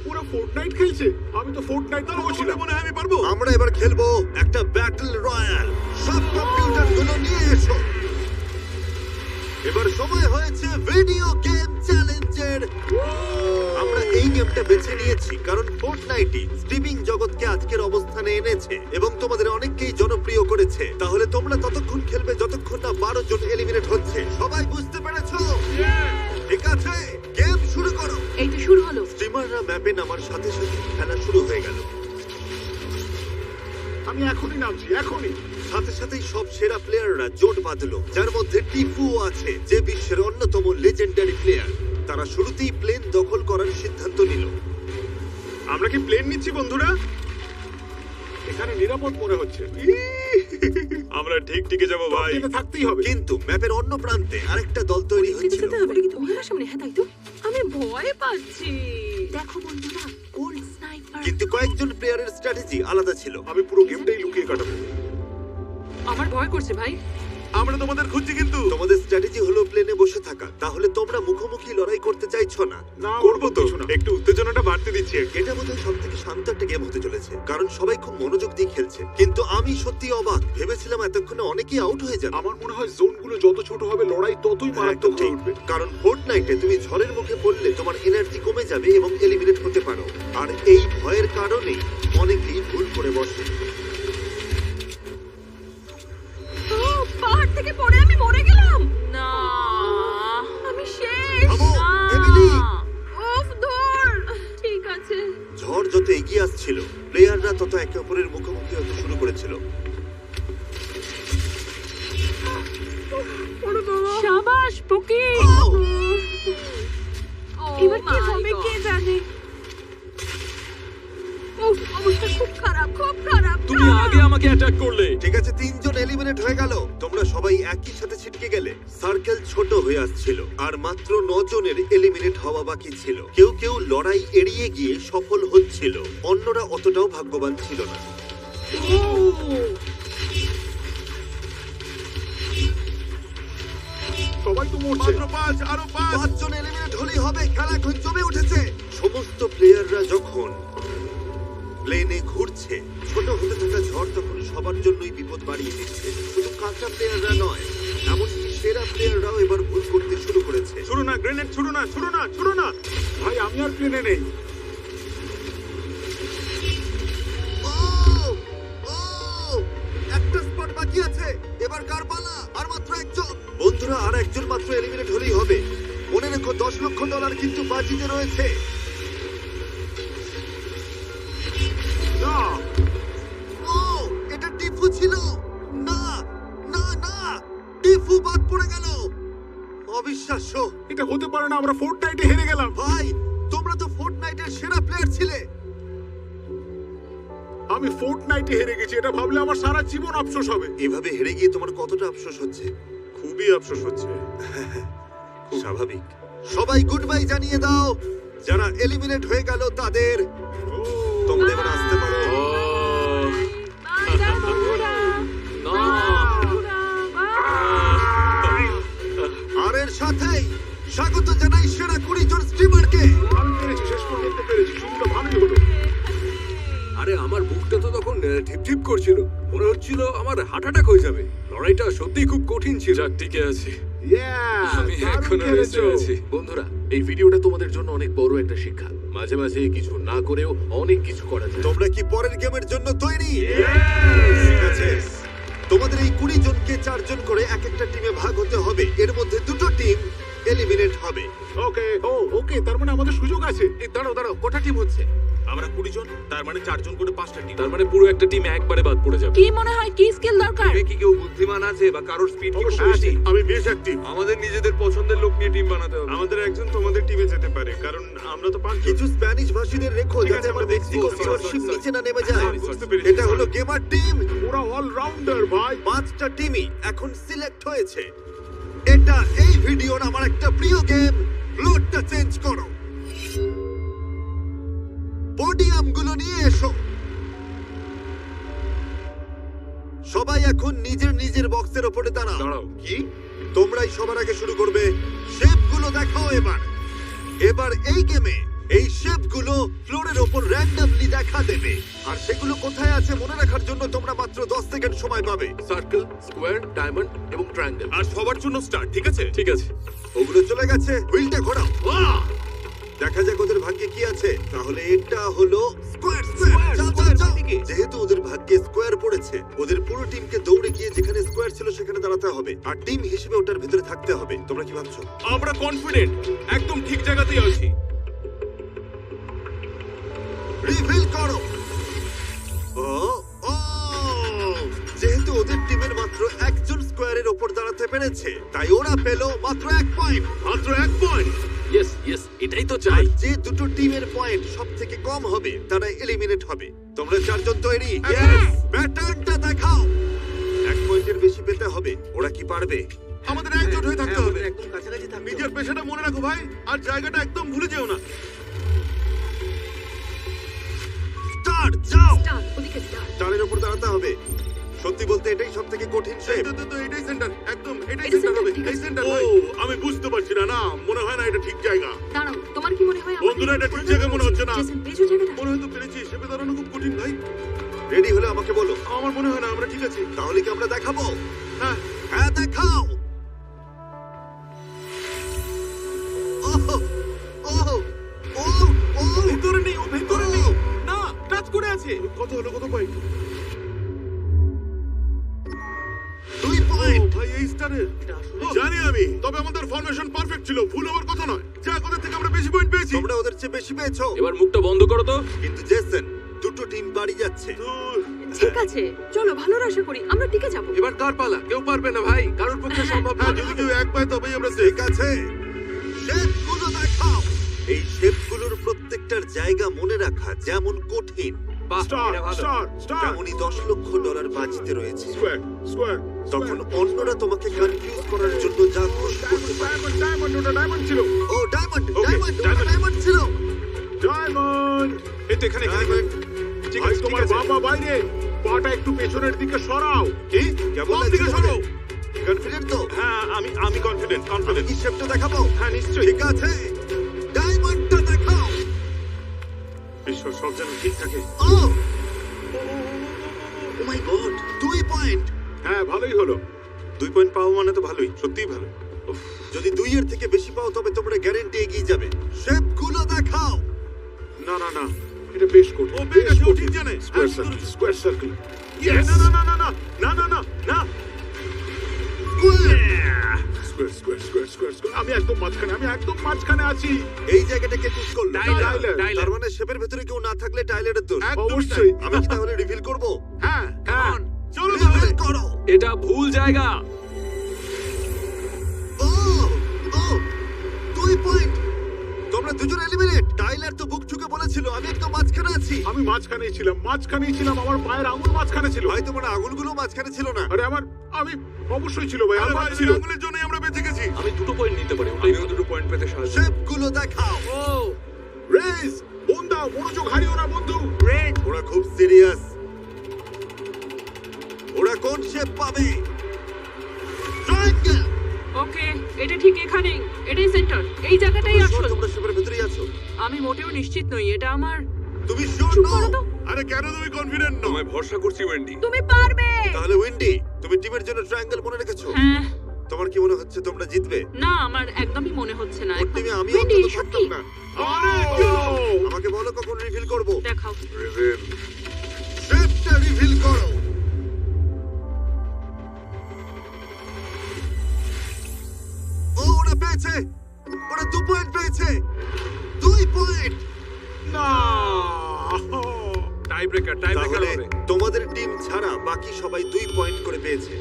ওরা ফোর্টনাইট খেলছে? আমি তো ফোর্টনাইট তাহলে ছিলাম। মনে হয় আমি পারবো। আমরা এবার খেলবো একটা ব্যাটল রয়্যাল। সব কম্পিউটার গুলো নিয়ে এসো। এবার সময় হয়েছে ভিডিও গেম চ্যালেঞ্জের। আমরা এই গেমটা বেছে নিয়েছি কারণ ফোর্টনাইটই স্ট্রিমিং জগৎকে আজকের অবস্থানে এনেছে এবং তোমাদের অনেককেই জনপ্রিয় করেছে। তাহলে তোমরা ততক্ষণ খেলবে যতক্ষণ না 12 জন এলিমিনেট হচ্ছে। সবাই বুঝতে পেরেছো? ঠিক আছে, গেম শুরু করো। এই তো শুরু হলো। স্ট্রিমাররা ম্যাপে নামার সাথে সাথে খেলা শুরু হয়ে গেল। আমি এখনই নামছি, এখনই। সাথে সাথেই সব সেরা প্লেয়াররা জোট বাঁধলো, যার মধ্যে টিফু আছে, যে বিশ্বের অন্যতম লেজেন্ডারি প্লেয়ার। তারা শুরুতেই প্লেন দখল করার সিদ্ধান্ত নিল। আমরা কি প্লেন নিচ্ছি বন্ধুরা? এখানে নিরাপদ মনে হচ্ছে। আমরা ঠিক টিকে যাবো ভাই। এটা থাকতেই হবে। কিন্তু ম্যাপের অন্য প্রান্তে আরেকটা দল তৈরি হচ্ছিল। যেতে হবে কি তোমার সামনে? হ্যাঁ তাই তো। আমি ভয় পাচ্ছি। দেখো বন্ধুরা, গোল্ড স্নাইপার। কিন্তু কয়েকজন প্লেয়ারের স্ট্র্যাটেজি আলাদা ছিল। আমি পুরো গেমটাই লুকিয়ে কাটাবো। আমার ভয় করছে ভাই। আমরা তোমাদের খুঁজছি কিন্তু। তোমাদের স্ট্র্যাটেজি হলো প্লেনে বসে থাকা। তাহলে তোমরা মুখোমুখি লড়াই করতে চাইছো না? না, করবো তো, কিছু না। একটু উত্তেজনাটা বাড়তে দিচ্ছি। এটা বোধহয় সব থেকে শান্ত একটা গেম হতে চলেছে, কারণ সবাই খুব মনোযোগ দিয়ে খেলছে। কিন্তু আমি সত্যি অবাক, ভেবেছিলাম এতক্ষণে অনেকেই আউট হয়ে যাবে। আমার মনে হয় জোনগুলো যত ছোট হবে লড়াই ততই মারাত্মক ঠিক, হয়ে উঠবে। কারণ ফোর্টনাইটে তুমি ঝড়ের মুখে পড়লে তোমার এনার্জি কমে যাবে এবং এলিমিনেট হতে পারো। আর এই ভয়ের কারণেই অনেকেই ভুল করে বসে। ও, পাহাড় থেকে পড়ে আমি মরে গেলাম। না, আমি শেষ। থামো, এমিলি! উফ, ধর। ঠিক আছে। ঝড় যত এগিয়ে আসছিল, প্লেয়াররা তত একে অপরের মুখোমুখি হতে শুরু করেছিল। শাবাশ পকি। Oh! এবার কি হবে কে জানে। উফ, অবস্থা খুব খারাপ, খুব খারাপ। তুমি আগে আমাকে অ্যাটাক করলে। ঠিক আছে, 3 জন এলিমিনেট হয়ে গেল। তোমরা সবাই একই সাথে ছিটকে গেলে। সার্কেল ছোট হয়ে আসছিল আর মাত্র 9 জনের এলিমিনেট হওয়া বাকি ছিল। কেউ কেউ লড়াই এড়িয়ে গিয়ে সফল হচ্ছিল, অন্যরা অতটাও ভাগ্যবান ছিল না। সবাই তো মরছে। মাত্র 5, আরো 5। 5 জন এলিমিনেট হলেই হবে। খেলা এখন জমে উঠেছে। সমস্ত প্লেয়াররা যখন প্লেনে ঘুরছে, ছোট হতে থাকা ঝড় তখন সবার জন্যই বিপদ বাড়িয়ে দিচ্ছে। শুধু কাঁচা প্লেয়াররা নয়, এমনকি সেরা প্লেয়াররাও এবার ভুল করতে শুরু করেছে। ছুড়ো না, গ্রেনেড ছুড়ো না, ছুড়ো না, ছুড়ো না। ভাই আমি আর প্লেনে নেই। ও! ও! একটা স্পট বাকি আছে। এবার কার পালা? আর মাত্র একজন। বন্ধুরা, আর একজন মাত্র এলিমিনেট হলেই হবে। মনে রেখো, $10 লক্ষ কিন্তু বাজিতে রয়েছে। না, ও! এটা টিফু ছিল। না, না, না! টিফু বাদ পড়ে গেল। অবিশ্বাস্য। এটা হতে পারে না। আমরা ফোর্টনাইটে হেরে গেলাম। ভাই, তোমরা তো ফোর্টনাইটের সেরা প্লেয়ার ছিলে। আমি ফোর্টনাইটে হেরে গেছি, এটা ভাবলে আমার সারা জীবন আফসোস হবে। এভাবে হেরে গিয়ে তোমার কতটা আফসোস হচ্ছে? খুবই আফসোস হচ্ছে। স্বাভাবিক। সবাই গুড বাই জানিয়ে দাও। যারা এলিমিনেট হয়ে গেল তাদের। তোমরা এবার আসতে পারো। বাই বন্ধুরা। না। বন্ধুরা, বাই। আর এর সাথেই স্বাগত জানাই সেরা 20 জন স্ট্রিমারকে। আমি পেরেছি, শেষ পর্যন্ত পেরেছি। শুরুটা ভালোই হলো। আরে আমার বুকটা তো তখন ঠিপ ঠিপ করছিল, মনে হচ্ছিল আমার হার্ট অ্যাটাক হয়ে যাবে। লড়াইটা সত্যিই খুব কঠিন ছিল। যাক, টিকে আছি। আমি দারুণ এখনো খেলেছো। রেসে আছি। বন্ধুরা, এই ভিডিওটা তোমাদের জন্য অনেক বড় একটা শিক্ষা। মাঝে মাঝে কিছু না করেও অনেক কিছু করা যায়। তোমরা কি পরের গেমের জন্য তৈরি? ঠিক আছে। তোমাদের এই 20 জনকে 4 জন করে এক একটা টিমে ভাগ হতে হবে। এর মধ্যে 2টো টিম এলিমিনেট হবে। ওকে, ওকে, তার মানে আমাদের সুযোগ আছে। এই দাঁড়াও দাঁড়াও, কটা টিম হচ্ছে? আমরা 20 জন, তার মানে 4 জন করে 5টা টিম। তার মানে পুরো একটা টিম একবারে বাদ পড়ে যাবে। কি মনে হয় কি স্কিল দরকার? কি কেউ বুদ্ধিমান আছে বা কারোর স্পিড কি অবশ্যই বেশি? আমি বেশ অ্যাক্টিভ। আমাদের নিজেদের পছন্দের লোক নিয়ে টিম বানাতে হবে। আমাদের একজন তোমাদের টিমে যেতে পারে, কারণ আমরা তো 5 জন। কিছু স্প্যানিশ ভাষীদের রেখো ঠিক যাতে আছে, আমার আমরা দেখছি। মেক্সিকো Sorry, ভিউয়ারশিপ sorry, নিচে না নেমে যায়। বুঝতে পেরেছি। এটা হলো গেমার টিম। ওরা অলরাউন্ডার ভাই। 5টা টিমই এখন সিলেক্ট হয়েছে। এটা এই ভিডিওর আমার একটা প্রিয় গেম। ফ্লোরটা চেঞ্জ করো। পোডিয়ামগুলো নিয়ে এসো। সবাই এখন নিজের নিজের বক্সের ওপরে দাঁড়াও। দাঁড়াও। কি? তোমরাই সবার আগে শুরু করবে। শেপগুলো দেখাও এবার। এবার এই গেমে এই শেপগুলো ফ্লোরের ওপর র্যান্ডমলি দেখা দেবে, আর সেগুলো কোথায় আছে মনে রাখার জন্য তোমরা মাত্র 10 সেকেন্ড সময় পাবে। সার্কেল, স্কোয়ার, ডায়মন্ড এবং ট্রায়াঙ্গেল। আর সবার জন্য স্টার, ঠিক আছে? ঠিক আছে। ওগুলো চলে গেছে, হুইলটা ঘোরাও। দেখা যাক ওদের ভাগ্যে কি আছে। তাহলে এটা হলো স্কোয়ার। যেহেতু ওদের ভাগ্যে স্কোয়ার পড়েছে, ওদের পুরো টিমকে দৌড়ে গিয়ে যেখানে স্কোয়ার ছিল সেখানে দাঁড়াতে হবে, আর টিম হিসেবে ওটার ভিতরে থাকতে হবে। তোমরা কি ভাবছো? আমরা কনফিডেন্ট, একদম ঠিক জায়গাতেই আছি। রিভিল করো। ও ও, যেহেতু ওদের টিমের মাত্র একজন স্কোয়ারের ওপর দাঁড়াতে পেরেছে, তাই ওরা পেল মাত্র 1 পয়েন্ট। মাত্র 1 পয়েন্ট। ইয়েস ইয়েস, এটাই তো আর চাই। যে দুটো টিমের পয়েন্ট সব থেকে কম হবে তারা এলিমিনেট হবে। তোমরা চারজন তৈরি? প্যাটার্নটা দেখাও। 1 পয়েন্টের বেশি পেতে হবে। ওরা কি পারবে? আমাদের একজোট হয়ে থাকতে হবে। একদম কাছাকাছি থাকবে। নিজের পেশাটা মনে রাখো ভাই, আর জায়গাটা একদম ভুলে যেও না। স্টার, যাও। স্টার, ওদিকে স্টার। স্টারের উপর দাঁড়াতে হবে। সত্যি বলতে এটাই সব থেকে কঠিন শেপ। তো এটাই সেন্টার, একদম এটাই এটা সেন্টার center, হবে। ঠিক এই আছে। সেন্টার ও, ভাই। আমি বুঝতে পারছি না, না মনে হয় না এটা ঠিক জায়গা। দাঁড়াও, তোমার কি মনে হয়? বন্ধুরা, এটা ঠিক জায়গা মনে হচ্ছে না। জেসন, পেয়েছো জায়গাটা? মনে হয়তো পেরেছি, শেপে দাঁড়ানো খুব কঠিন ভাই। রেডি হলে আমাকে বলো। আমার মনে হয় না আমরা ঠিক আছি। তাহলে কি আমরা দেখাবো? হ্যাঁ, হ্যাঁ, দেখাও। ওহ, ওহ, ওহ, ওহ। ভিতরে নেই, ও ভিতরে নেই। না, টাচ করে আছে। কত হলো, কত পয়েন্ট? 2 পয়েন্ট। ভাই এই স্টারের জানি আমি, তবে আমাদের ফরমেশন পারফেক্ট ছিল, ভুল হওয়ার কথা নয়। যাক, ওদের থেকে আমরা বেশি পয়েন্ট পেয়েছি। তোমরা ওদের চেয়ে বেশি পেয়েছো। এবার মুখটা বন্ধ করো তো। কিন্তু জেসন, দুটো টিম বাড়ি যাচ্ছে। ঠিক আছে, চলো ভালোর আশা করি আমরা টিকে যাবো। এবার কার পালা? কেউ পারবে না ভাই, কারোর পক্ষে সম্ভব না। হ্যাঁ, যদি কেউ এক পায় তবেই আমরা ঠিক আছে, শেপগুলো দেখাও। এই শেপগুলোর প্রত্যেকটার জায়গা মনে রাখা যেমন কঠিন, বাহ, স্টার, এটা ভালো। Star, star. তেমনই $10 লক্ষ বাজিতে রয়েছে। Square, square. তখন অন্যরা তোমাকে কনফিউজ করার জন্য যা খুশি করতে পারে। ডায়মন্ড, ডায়মন্ড, ওটা ডায়মন্ড ছিল। ও diamond, Okay, diamond, diamond. Diamond ছিল। ডায়মন্ড। এই তো এখানে ডায়মন্ড। ঠিক ভাই, আছে, ঠিক তোমার আছে। বাবা বাইরে, পাটা একটু পেছনের দিকে সরাও। কি? কেমন বাম লাগছে দিকে সরো। তোমাদের? কনফিডেন্ট তো? হ্যাঁ, আমি কনফিডেন্ট, আমি কনফিডেন্ট। কি শেপটা দেখাবো? হ্যাঁ, নিশ্চয়ই। ঠিক আছে, ডায়মন্ডটা দেখাও। ঈশ্বর, সব যেন ঠিক থাকে। ও মাই গড, 2 পয়েন্ট। হ্যাঁ, ভালোই হলো। 2 পয়েন্ট পাওয়া মানে তো ভালোই, সত্যিই ভালো। যদি 2 এর থেকে বেশি পাও তবে তোমরা গ্যারান্টি এগিয়ে যাবে। শেপগুলো দেখাও। না, না, না, এটা বেশ কঠিন। ও পেয়ে গেছে, ও ঠিক জানে। স্কোয়ার হ্যাঁ, সার্কেল, স্কোয়ার সার্কেল। Yes! না, না, না, না, না, না, না, না, না। Square, square, square, square, square. আমি একদম মাঝখানে আছি। এই জায়গাটাকে চুজ করলো। Tyler, Tyler. তার মানে শেপের ভেতরে কেউ না থাকলে টাইলারের দোষ। একদমই অবশ্যই। তাই। আমি কি তাহলে রিভিল করব? হ্যাঁ, হ্যাঁ। চলো রিভিল তাহলে। করো। এটা ভুল জায়গা। ও ও 2 পয়েন্ট। তোমরা দুজন এলিমিনেট। টাইলার তো বুক চুকে বলেছিল আমি একদম মাঝখানে আছি। আমি মাঝখানেই ছিলাম, আমার পায়ের আঙুল মাঝখানে ছিল। ভাই তোমার আঙুলগুলো মাঝখানে ছিল না। আরে আমি অবশ্যই ছিল ভাই, আরে আমার ভাই, ছিল। এই আঙুলের জন্যই আমরা বেঁচে গেছি। আমি 2 পয়েন্ট নিতে পারি, আমিও 2 পয়েন্ট পেতে সাহায্য। শেপগুলো দেখাও। ও রেস, বন্ধু, মনোযোগ হারিও না বন্ধু। ওরা খুব সিরিয়াস। ওরা কোন শেপ পাবে? ট্রায়াঙ্গেল। ওকে, এটা ঠিক এখানেই। এটাই সেন্টার, এই জায়গাটাই আসল। তোমরা শেপের ভেতরেই আছো। আমি মোটেও নিশ্চিত নই, এটা আমার। তুমি শিওর চুপ নও? করো তো। আরে কেন তুমি কনফিডেন্ট নও? তোমায় ভরসা করছি ওয়েন্ডি। তুমি পারবে। তাহলে উইন্ডি, তুমি টিমের জন্য ট্রায়াঙ্গেল মনে রেখেছো? হ্যাঁ, তোমার কি মনে হচ্ছে তোমরা জিতবে? না আমার একদমই মনে হচ্ছে না। ওর টিমে আমি ওয়েন্ডি, অন্তত এসব থাকতাম কি? না। আরে আমাকে বলো কখন রিভিল করব। দেখাও। রিভিল। শেপটা রিভিল করো। ও ওরা পেয়েছে। ওরা 2 পয়েন্ট পেয়েছে। 2 পয়েন্ট। না। টাই ব্রেকার, টাই ব্রেকার তাহলে হবে। তোমাদের টিম ছাড়া বাকি সবাই 2 পয়েন্ট করে পেয়েছে।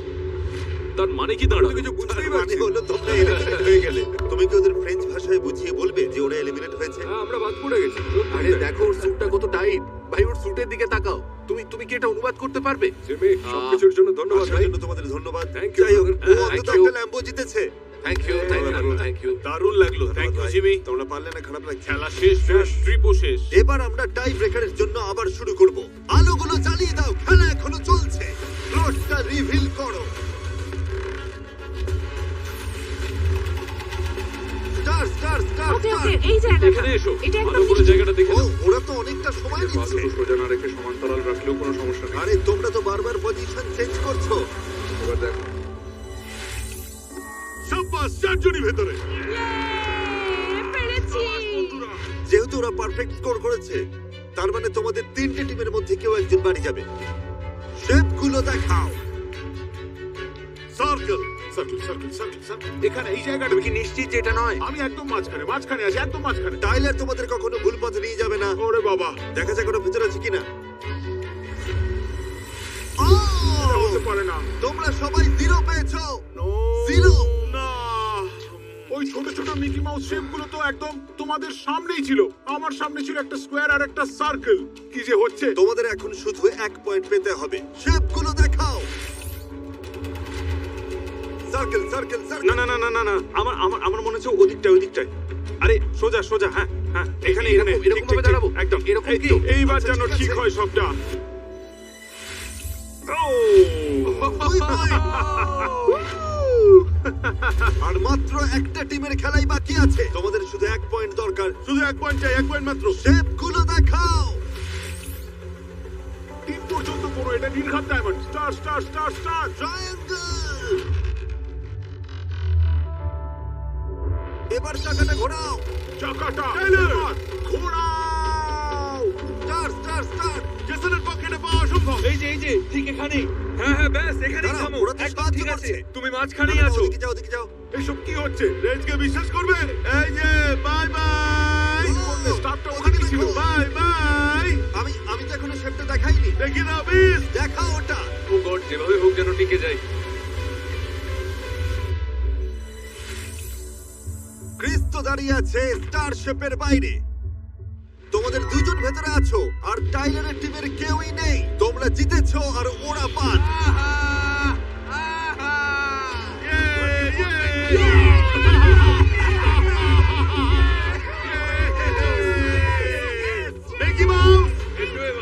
তার মানে কি দাঁড়াবে? কিছু বুঝতেই মানে পারছি। হলো তোমরা এলিমিনেট হয়ে গেলে। তুমি কি ওদের ফ্রেঞ্চ ভাষায় বুঝিয়ে বলবে যে ওরা এলিমিনেট হয়েছে? হ্যাঁ, আমরা বাদ পড়ে গেছি। আরে দেখো ওর স্যুটটা কত টাইট। ভাই ওর স্যুটের দিকে তাকাও। তুমি কি এটা অনুবাদ করতে পারবে? জিমি, সবকিছুর জন্য ধন্যবাদ আসার ভাই। জন্য তোমাদের ধন্যবাদ। Thank you, যাই হোক, brother. ও Thank অন্তত you. একটা ল্যাম্বো জিতেছে। থ্যাংক ইউ থ্যাংক ইউ দারুণ লাগলো থ্যাংক ইউ জিমি তোমরা পারলে না, খারাপ লাগছে। খেলা শেষ ট্রিপও শেষ এবার আমরা টাই ব্রেকারের জন্য আবার শুরু করব। আলোগুলো জ্বালিয়ে দাও, খেলা এখনো চলছে। প্লটটা রিভিল করো। Star star star okay star. Okay, এই জায়গাটা এখানে এসো এটা ভালো একদম করে জায়গাটা দেখে ও, নাও। ওরা তো অনেকটা সময় পাশে নিচ্ছে। তো সোজা না রেখে সমান্তরাল রাখলেও কোনো সমস্যা নেই আরে তোমরা তো বারবার পজিশন চেঞ্জ করছো। এবার দেখো সাব্বাস, চারজনই ভেতরে। পেরেছি। যেহেতু ওরা পারফেক্ট স্কোর করেছে, তার মানে তোমাদের তিনটে টিমের মধ্যে কেউ একজন বাড়ি যাবে। শেপগুলো দেখাও। Circle circle circle circle circle, এখানে এই জায়গাটা কি নিশ্চিত যে এটা নয়? আমি একদম মাঝখানে আছি, একদম মাঝখানে। টাইলার তোমাদের কখনো ভুল পথে নিয়ে যাবে না। ওরে বাবা, দেখা যাক ওরা ভিতরে আছে কিনা। এটা হতে পারে না। তোমরা সবাই 0 পেয়েছো। No, 0। না, ওই ছোট ছোট মিকি মাউস শেপগুলো তো একদম তোমাদের সামনেই ছিল। আমার সামনে ছিল একটা স্কোয়ার আর একটা সার্কেল। কি যে হচ্ছে? তোমাদের এখন শুধু 1 পয়েন্ট পেতে হবে। শেপগুলো দেখাও। Circle circle circle. না না না না না না, আমার আমার আমার মনে হচ্ছে ওদিকটায়। আরে সোজা সোজা, হ্যাঁ হ্যাঁ, এখানে এখানে এরকম ঠিক, ভাবে ঠিক, দাঁড়াবো? একদম এরকম এই কি? তো, এইবার আচ্ছা, যেন ঠিক ঠিক আছে। হয় সবটা। ও 2 পয়েন্ট। আর মাত্র একটা টিমের খেলাই বাকি আছে। তোমাদের শুধু 1 পয়েন্ট দরকার। শুধু 1 পয়েন্ট চাই, 1 পয়েন্ট মাত্র। শেপগুলো দেখাও। 3 পর্যন্ত করো, এটা নীলখাত diamond. Star star star star. Triangle. এবার চাকাটা ঘোরাও। চাকাটা এবার ঘোরাও। Star star star. জেসনের পক্ষে এটা পাওয়া অসম্ভব। এই যে ঠিক এখানে। হ্যাঁ ব্যাস এখানেই দাঁড়াও, থামো। ওরা তো একদম সাহায্য ঠিক আছে, করছে। তুমি মাঝখানেই না, না, আছো। ওদিকে যাও, ওদিকে যাও। এসব কি হচ্ছে? রেঞ্জকে বিশ্বাস করবে? এই যে বাই বাই। স্টারটা ওখানে ছিল। Bye bye. আমি তো এখনো শেপটা দেখাইনি। দেখি দাও বিস। দেখাও ওটা। ও গড, যেভাবে হোক যেন টিকে যাই। ক্রিস তো দাঁড়িয়ে আছে স্টার শেপের বাইরে। তোমাদের দুজন ভেতরে আছো আর টাইলারের টিমের কেউই নেই। তোমরা জিতেছো আর ওরা বাদ। Mickey mouse.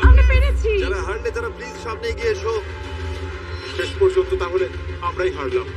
আমরা পেরেছি। যারা হারলে তারা প্লিজ সামনে এগিয়ে এসো। শেষ পর্যন্ত তাহলে আমরাই হারলাম।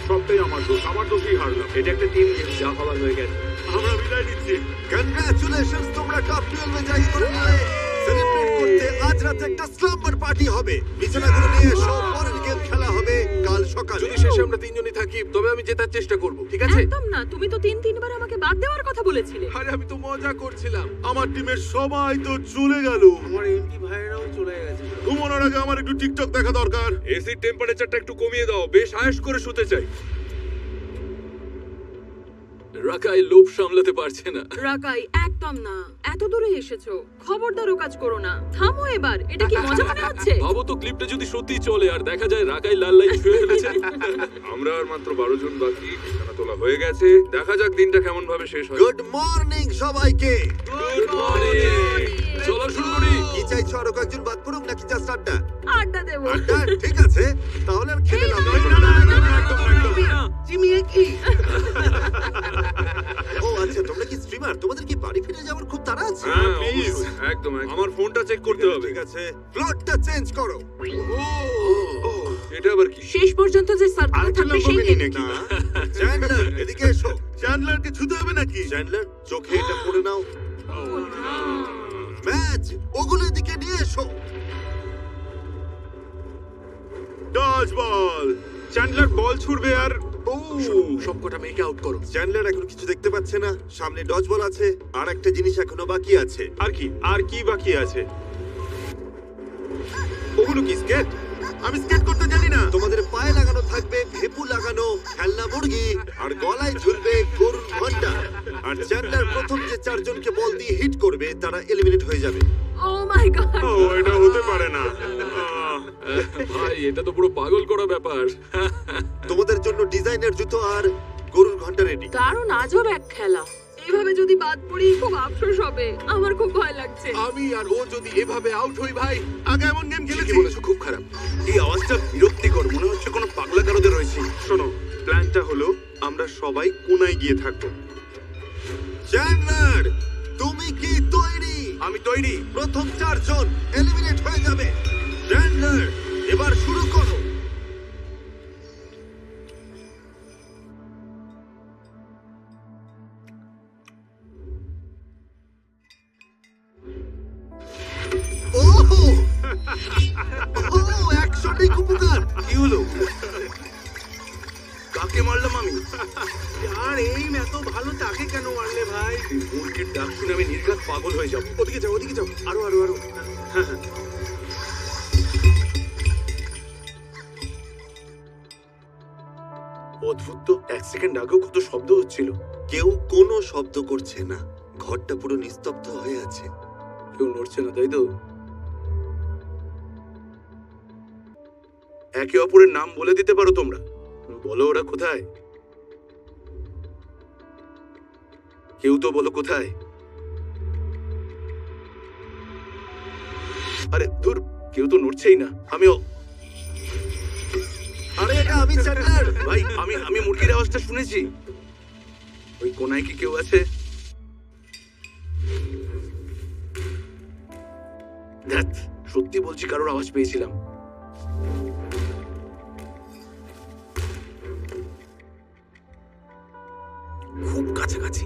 সবটাই আমার দোষই হারলাম। এটা একটা টিম যা হওয়ার হয়ে গেছে। আমরা বিদায় নিচ্ছি। কংগ্রাচুলেশনস, তোমরা টপ 12 এ জায়গা করে নিলে। সেলিব্রেট করতে আজ রাতে একটা স্লাম্বার পার্টি হবে। বিছানাগুলো নিয়ে এসো, পরের গেম খেলা হবে কাল সকালে। যদি শেষে আমরা তিনজনই থাকি তবে আমি জেতার চেষ্টা করব, ঠিক আছে? একদম না, তুমি তো 3-3 বার আমাকে বাদ দেওয়ার কথা বলেছিলে। আরে আমি তো মজা করছিলাম। আমার টিমের সবাই তো চলে গেল। আমার এমপি ভাইরাও চলে গেছে। ঘুমানোর আগে আমার একটু টিকটক দেখা দরকার। এসির টেম্পারেচারটা একটু কমিয়ে দাও, বেশ আয়েশ করে শুতে চাই। রাকাই লোভ সামলাতে পারছে না। রাকাই, একদম না। এত দূরে এসেছো, খবরদার ও কাজ করো না। থামো এবার। এটা কি মজা মনে হচ্ছে? ভাবো তো ক্লিপটা যদি সত্যি চলে আর দেখা যায় রাকাই লাল লাইট ছুঁয়ে ফেলেছে। আমরা আর মাত্র 12 জন বাকি, বিছানা তোলা হয়ে গেছে। দেখা যাক দিনটা কেমন ভাবে শেষ হয়। গুড মর্নিং সবাইকে। Good morning. চলো শুরু করি। কি চাইছো, আরো কয়েকজন বাদ পড়ুক নাকি জাস্ট আড্ডা? আড্ডা দেবো। আড্ডা, ঠিক আছে। তাহলে আর খেলে লাভ নেই। ও আচ্ছা, তোমরা কি স্ট্রিমার? তোমাদের কি বাড়ি ফিরে যাওয়ার খুব তাড়া আছে? হ্যাঁ প্লিজ, একদম আমার ফোনটা চেক করতে হবে। ঠিক আছে, প্লটটা চেঞ্জ করো। এটা আবার কি? শেষ পর্যন্ত যে সার্কেল থাকবে সেই না, চ্যান্ডলার এদিকে এসো। চ্যান্ডলারকে ছুতে হবে নাকি? চ্যান্ডলার, চোখে এটা পড়ে নাও। ম্যাচ, ওগুলো এদিকে নিয়ে এসো। ডজ বল। চ্যান্ডলার বল ছুড়বে আর সবকটা মেয়েকে আউট করো। চ্যান্ডলার এখন কিছু দেখতে পাচ্ছে না। সামনে ডজ বল আছে, আর একটা জিনিস এখনো বাকি আছে। আর কি বাকি আছে? ওগুলো কি স্কেট? আমি স্কেট করতে জানি না। তোমাদের পায়ে লাগানো থাকবে ভেপু লাগানো খেলনা মুরগি, আর গলায় ঝুলবে গরুর ঘন্টা। আর চ্যান্ডলার প্রথম যে 4 জনকে বল দিয়ে হিট করবে তারা এলিমিনেট হয়ে যাবে। ও মাই গড। ও, এটা হতে পারে না। ভাই এটা তো পুরো পাগল করা ব্যাপার। তোমাদের জন্য ডিজাইনার জুতো আর গরুর ঘন্টা রেডি। দারুণ আজব এক খেলা। এভাবে যদি বাদ পড়ি খুব আফসোস হবে। আমার খুব ভয় লাগছে। আমি আর ও যদি এভাবে আউট হই ভাই, আগে এমন গেম কি খেলেছি। বলেছো, খুব খারাপ। এই আওয়াজটা বিরক্তিকর, মনে হচ্ছে কোনো পাগলা কারোদের রয়েছে। শোনো, আমরা সবাই কোনায় গিয়ে থাকবো। চ্যান্ডলার, তুমি কি তৈরি? আমি তৈরি। প্রথম 4 জন এলিমিনেট হয়ে যাবে। চ্যান্ডলার, এবার শুরু করো। ওহো! ওহো, 100টি উপকার। কি হলো? কাকে মারলাম আমি? আর এই এত ভালো তাকে কেন মারলে ভাই? এই মুরগির ডাক শুনে আমি নির্ঘাত পাগল হয়ে যাব। ওদিকে যাও, ওদিকে যাও। আরো আরো আরো। অদ্ভুত তো, 1 সেকেন্ড আগেও কত শব্দ হচ্ছিল। কেউ কোনো শব্দ করছে না, ঘরটা পুরো নিস্তব্ধ হয়ে আছে। কেউ নড়ছে না, তাই তো? একে অপরের নাম বলে দিতে পারো তোমরা? বলো ওরা কোথায়? কেউ তো বলো কোথায়? আরে দূর, কেউ তো নড়ছেই না। আরে এটা আমি চ্যান্ডলার। ভাই, আমি মুরগির আওয়াজটা শুনেছি। ওই কোনায় কি কেউ আছে? ধ্যাৎ, সত্যি বলছি কারোর আওয়াজ পেয়েছিলাম। খুব কাছাকাছি।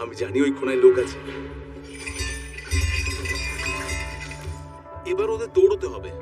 আমি জানি ওই কোনায় লোক আছে। এবার ওদের দৌড়তে হবে।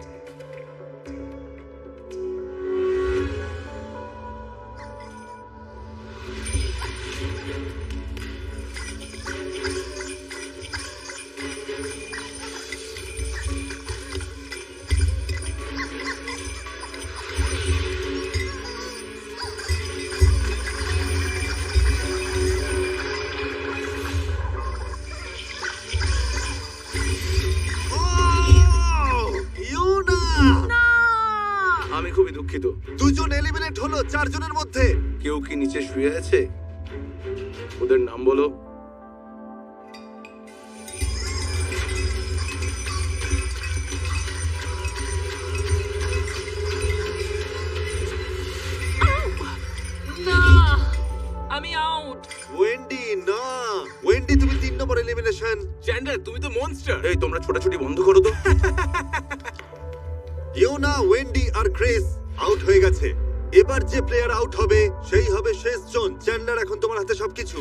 আমি খুবই দুঃখিত। 2 জন এলিমিনেট হলো 4 জনের মধ্যে। কেউ কি নিচে শুয়ে আছে? ওদের নাম বলো। না, আমি আউট। ওয়েন্ডি, না ওয়েন্ডি, তুমি 3 নম্বর এলিমিনেশন। চ্যান্ডলার, তুমি তো মনস্টার। এই তোমরা ছোটাছুটি বন্ধ করো তো। ইয়োনা, ওয়েন্ডি আর ক্রিস আউট হয়ে গেছে। এবার যে প্লেয়ার আউট হবে সেই হবে শেষ জন। চ্যান্ডলার, এখন তোমার হাতে সবকিছু।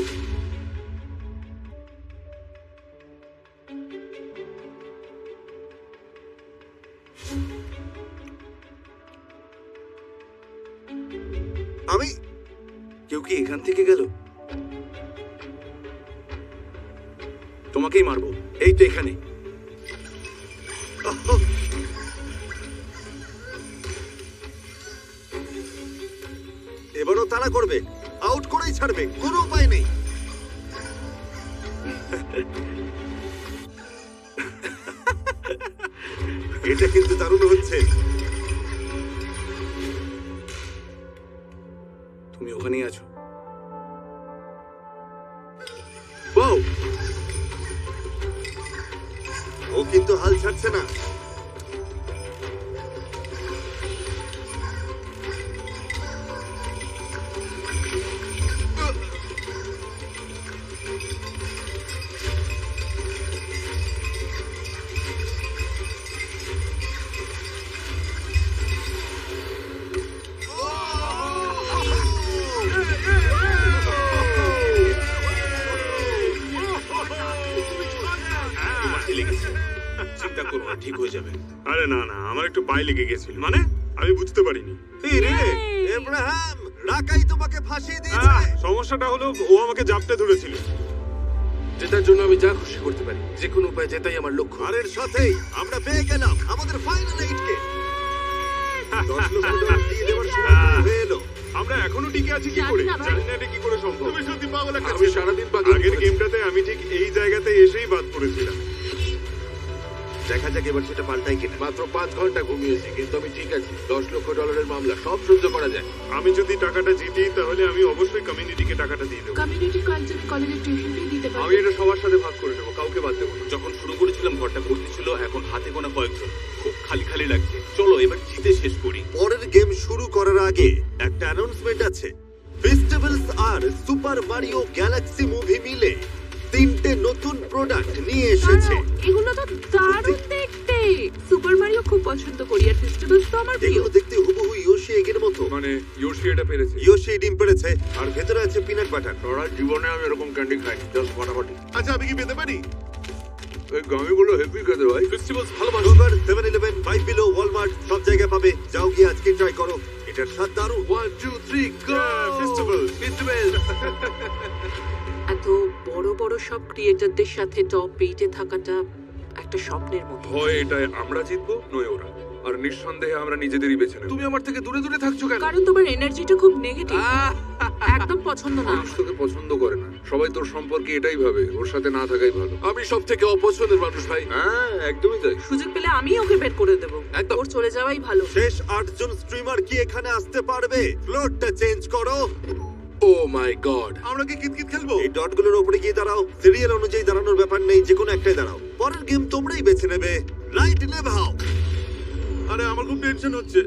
আমি কেউ কি এখান থেকে গেল? তোমাকেই মারবো। এই তো এখানে। এবারও তাড়া করবে, আউট করেই ছাড়বে, কোনো উপায় নেই। এটা কিন্তু দারুণ হচ্ছে। তুমি ওখানেই আছো। ওয়াও, ও কিন্তু হাল ছাড়ছে না। চিন্তা করো না, ঠিক হয়ে যাবে। আরে না না, আমার একটু পায়ে লেগে গেছিল। মানে আমি বুঝতে পারিনি। এই রে, এব্রাহাম, রাকাই তোমাকে ফাঁসিয়ে দিয়েছে। সমস্যাটা হলো ও আমাকে জাপটে ধরেছিল। যেটার জন্য আমি যা খুশি করতে পারি, যে কোনো উপায় জেতাই আমার লক্ষ্য। আর এর সাথেই আমরা পেয়ে গেলাম আমাদের ফাইনাল 8 কে। 10 লক্ষ ডলার দিয়ে দেওয়ার সময় হয়ে এলো। আমরা এখনো টিকে আছি কি করে? জানি না ভাই। জানি না এটা কি করে সম্ভব। তুমি সত্যি পাগল একটা আমি ছেলে। সারাদিন পাগল আগের করেছি। গেমটাতে আমি ঠিক এই জায়গাতে এসেই বাদ পড়েছিলাম। দেখা যাক এবার সেটা পাল্টাই কিনা। মাত্র 5 ঘন্টা ঘুমিয়েছি, কিন্তু আমি ঠিক আছি। 10 লক্ষ ডলারের মামলা, সব সহ্য করা যায়। আমি যদি টাকাটা জিতি তাহলে আমি অবশ্যই কমিউনিটিকে টাকাটা দিয়ে দেবো। কমিউনিটি কলেজের টিউশন ফি দিতে আমি এটা সবার সাথে ভাগ করে নেবো, কাউকে কাউকে বাদ দেবো না। যখন শুরু করেছিলাম ঘরটা ভর্তি ছিল, এখন হাতে গোনা কয়েকজন। খুব খালি খালি লাগছে। চলো এবার জিতে শেষ করি। পরের গেম শুরু করার আগে একটা অ্যানাউন্সমেন্ট আছে। ফেস্টিভ্যালস আর সুপার মারিও গ্যালাক্সি মুভি মিলে 3টে নতুন প্রোডাক্ট নিয়ে এসেছে। এগুলো তো দারুণ দেখতে। সুপার মারিও খুব পছন্দ করি, আর ফেস্টিভ্যালস তো আমার প্রিয়। এগুলো দেখতে হুবহু ইয়োশি এগের মতো। মানে ইয়োশি এটা পেরেছে। ইয়োশি ডিম পেড়েছে আর ভেতরে আছে পিনাট বাটার। সারা জীবনে আমি এরকম ক্যান্ডি খাইনি, জাস্ট ফাটাফাটি। আচ্ছা আমি কি পেতে পারি? এই গামিগুলো হেভি খেতে ভাই। ফেস্টিভ্যালস ভালোবাসি। রোবার 7-Eleven, 5 Below, ওয়ালমার্ট সব জায়গায় পাবে। যাও গিয়ে আজকে ট্রাই করো, এটার স্বাদ দারুণ। 1 2 3 গো ফেস্টিভ্যাল। এত বড় বড় সব ক্রিয়েটরদের সাথে টপ 8-এ থাকাটা একটা স্বপ্নের মতো। হয় এটাই আমরা জিতবো নয় ওরা, আর নিঃসন্দেহে আমরা নিজেদেরই বেছে নেব। তুমি আমার থেকে দূরে দূরে থাকছো কেন? কারণ তোমার এনার্জিটা খুব নেগেটিভ, একদম পছন্দ না। মানুষ তোকে পছন্দ করে না, সবাই তোর সম্পর্কে এটাই ভাবে, ওর সাথে না থাকাই ভালো। আমি সব থেকে অপছন্দের মানুষ ভাই। হ্যাঁ একদমই তাই। সুযোগ পেলে আমি ওকে বের করে দেবো, একদম। ওর চলে যাওয়াই ভালো। শেষ 8 জন স্ট্রিমার কি এখানে আসতে পারবে? ফ্লোরটা চেঞ্জ করো। ও মাই গড। আমরা কি কিতকিত খেলবো? এই ডটগুলোর উপরে গিয়ে দাঁড়াও। সিরিয়াল অনুযায়ী দাঁড়ানোর ব্যাপার নেই, যে কোনো একটাই দাঁড়াও। পরের গেম তোমরাই বেছে নেবে। লাইট নেভাও। আরে আমার খুব টেনশন হচ্ছে।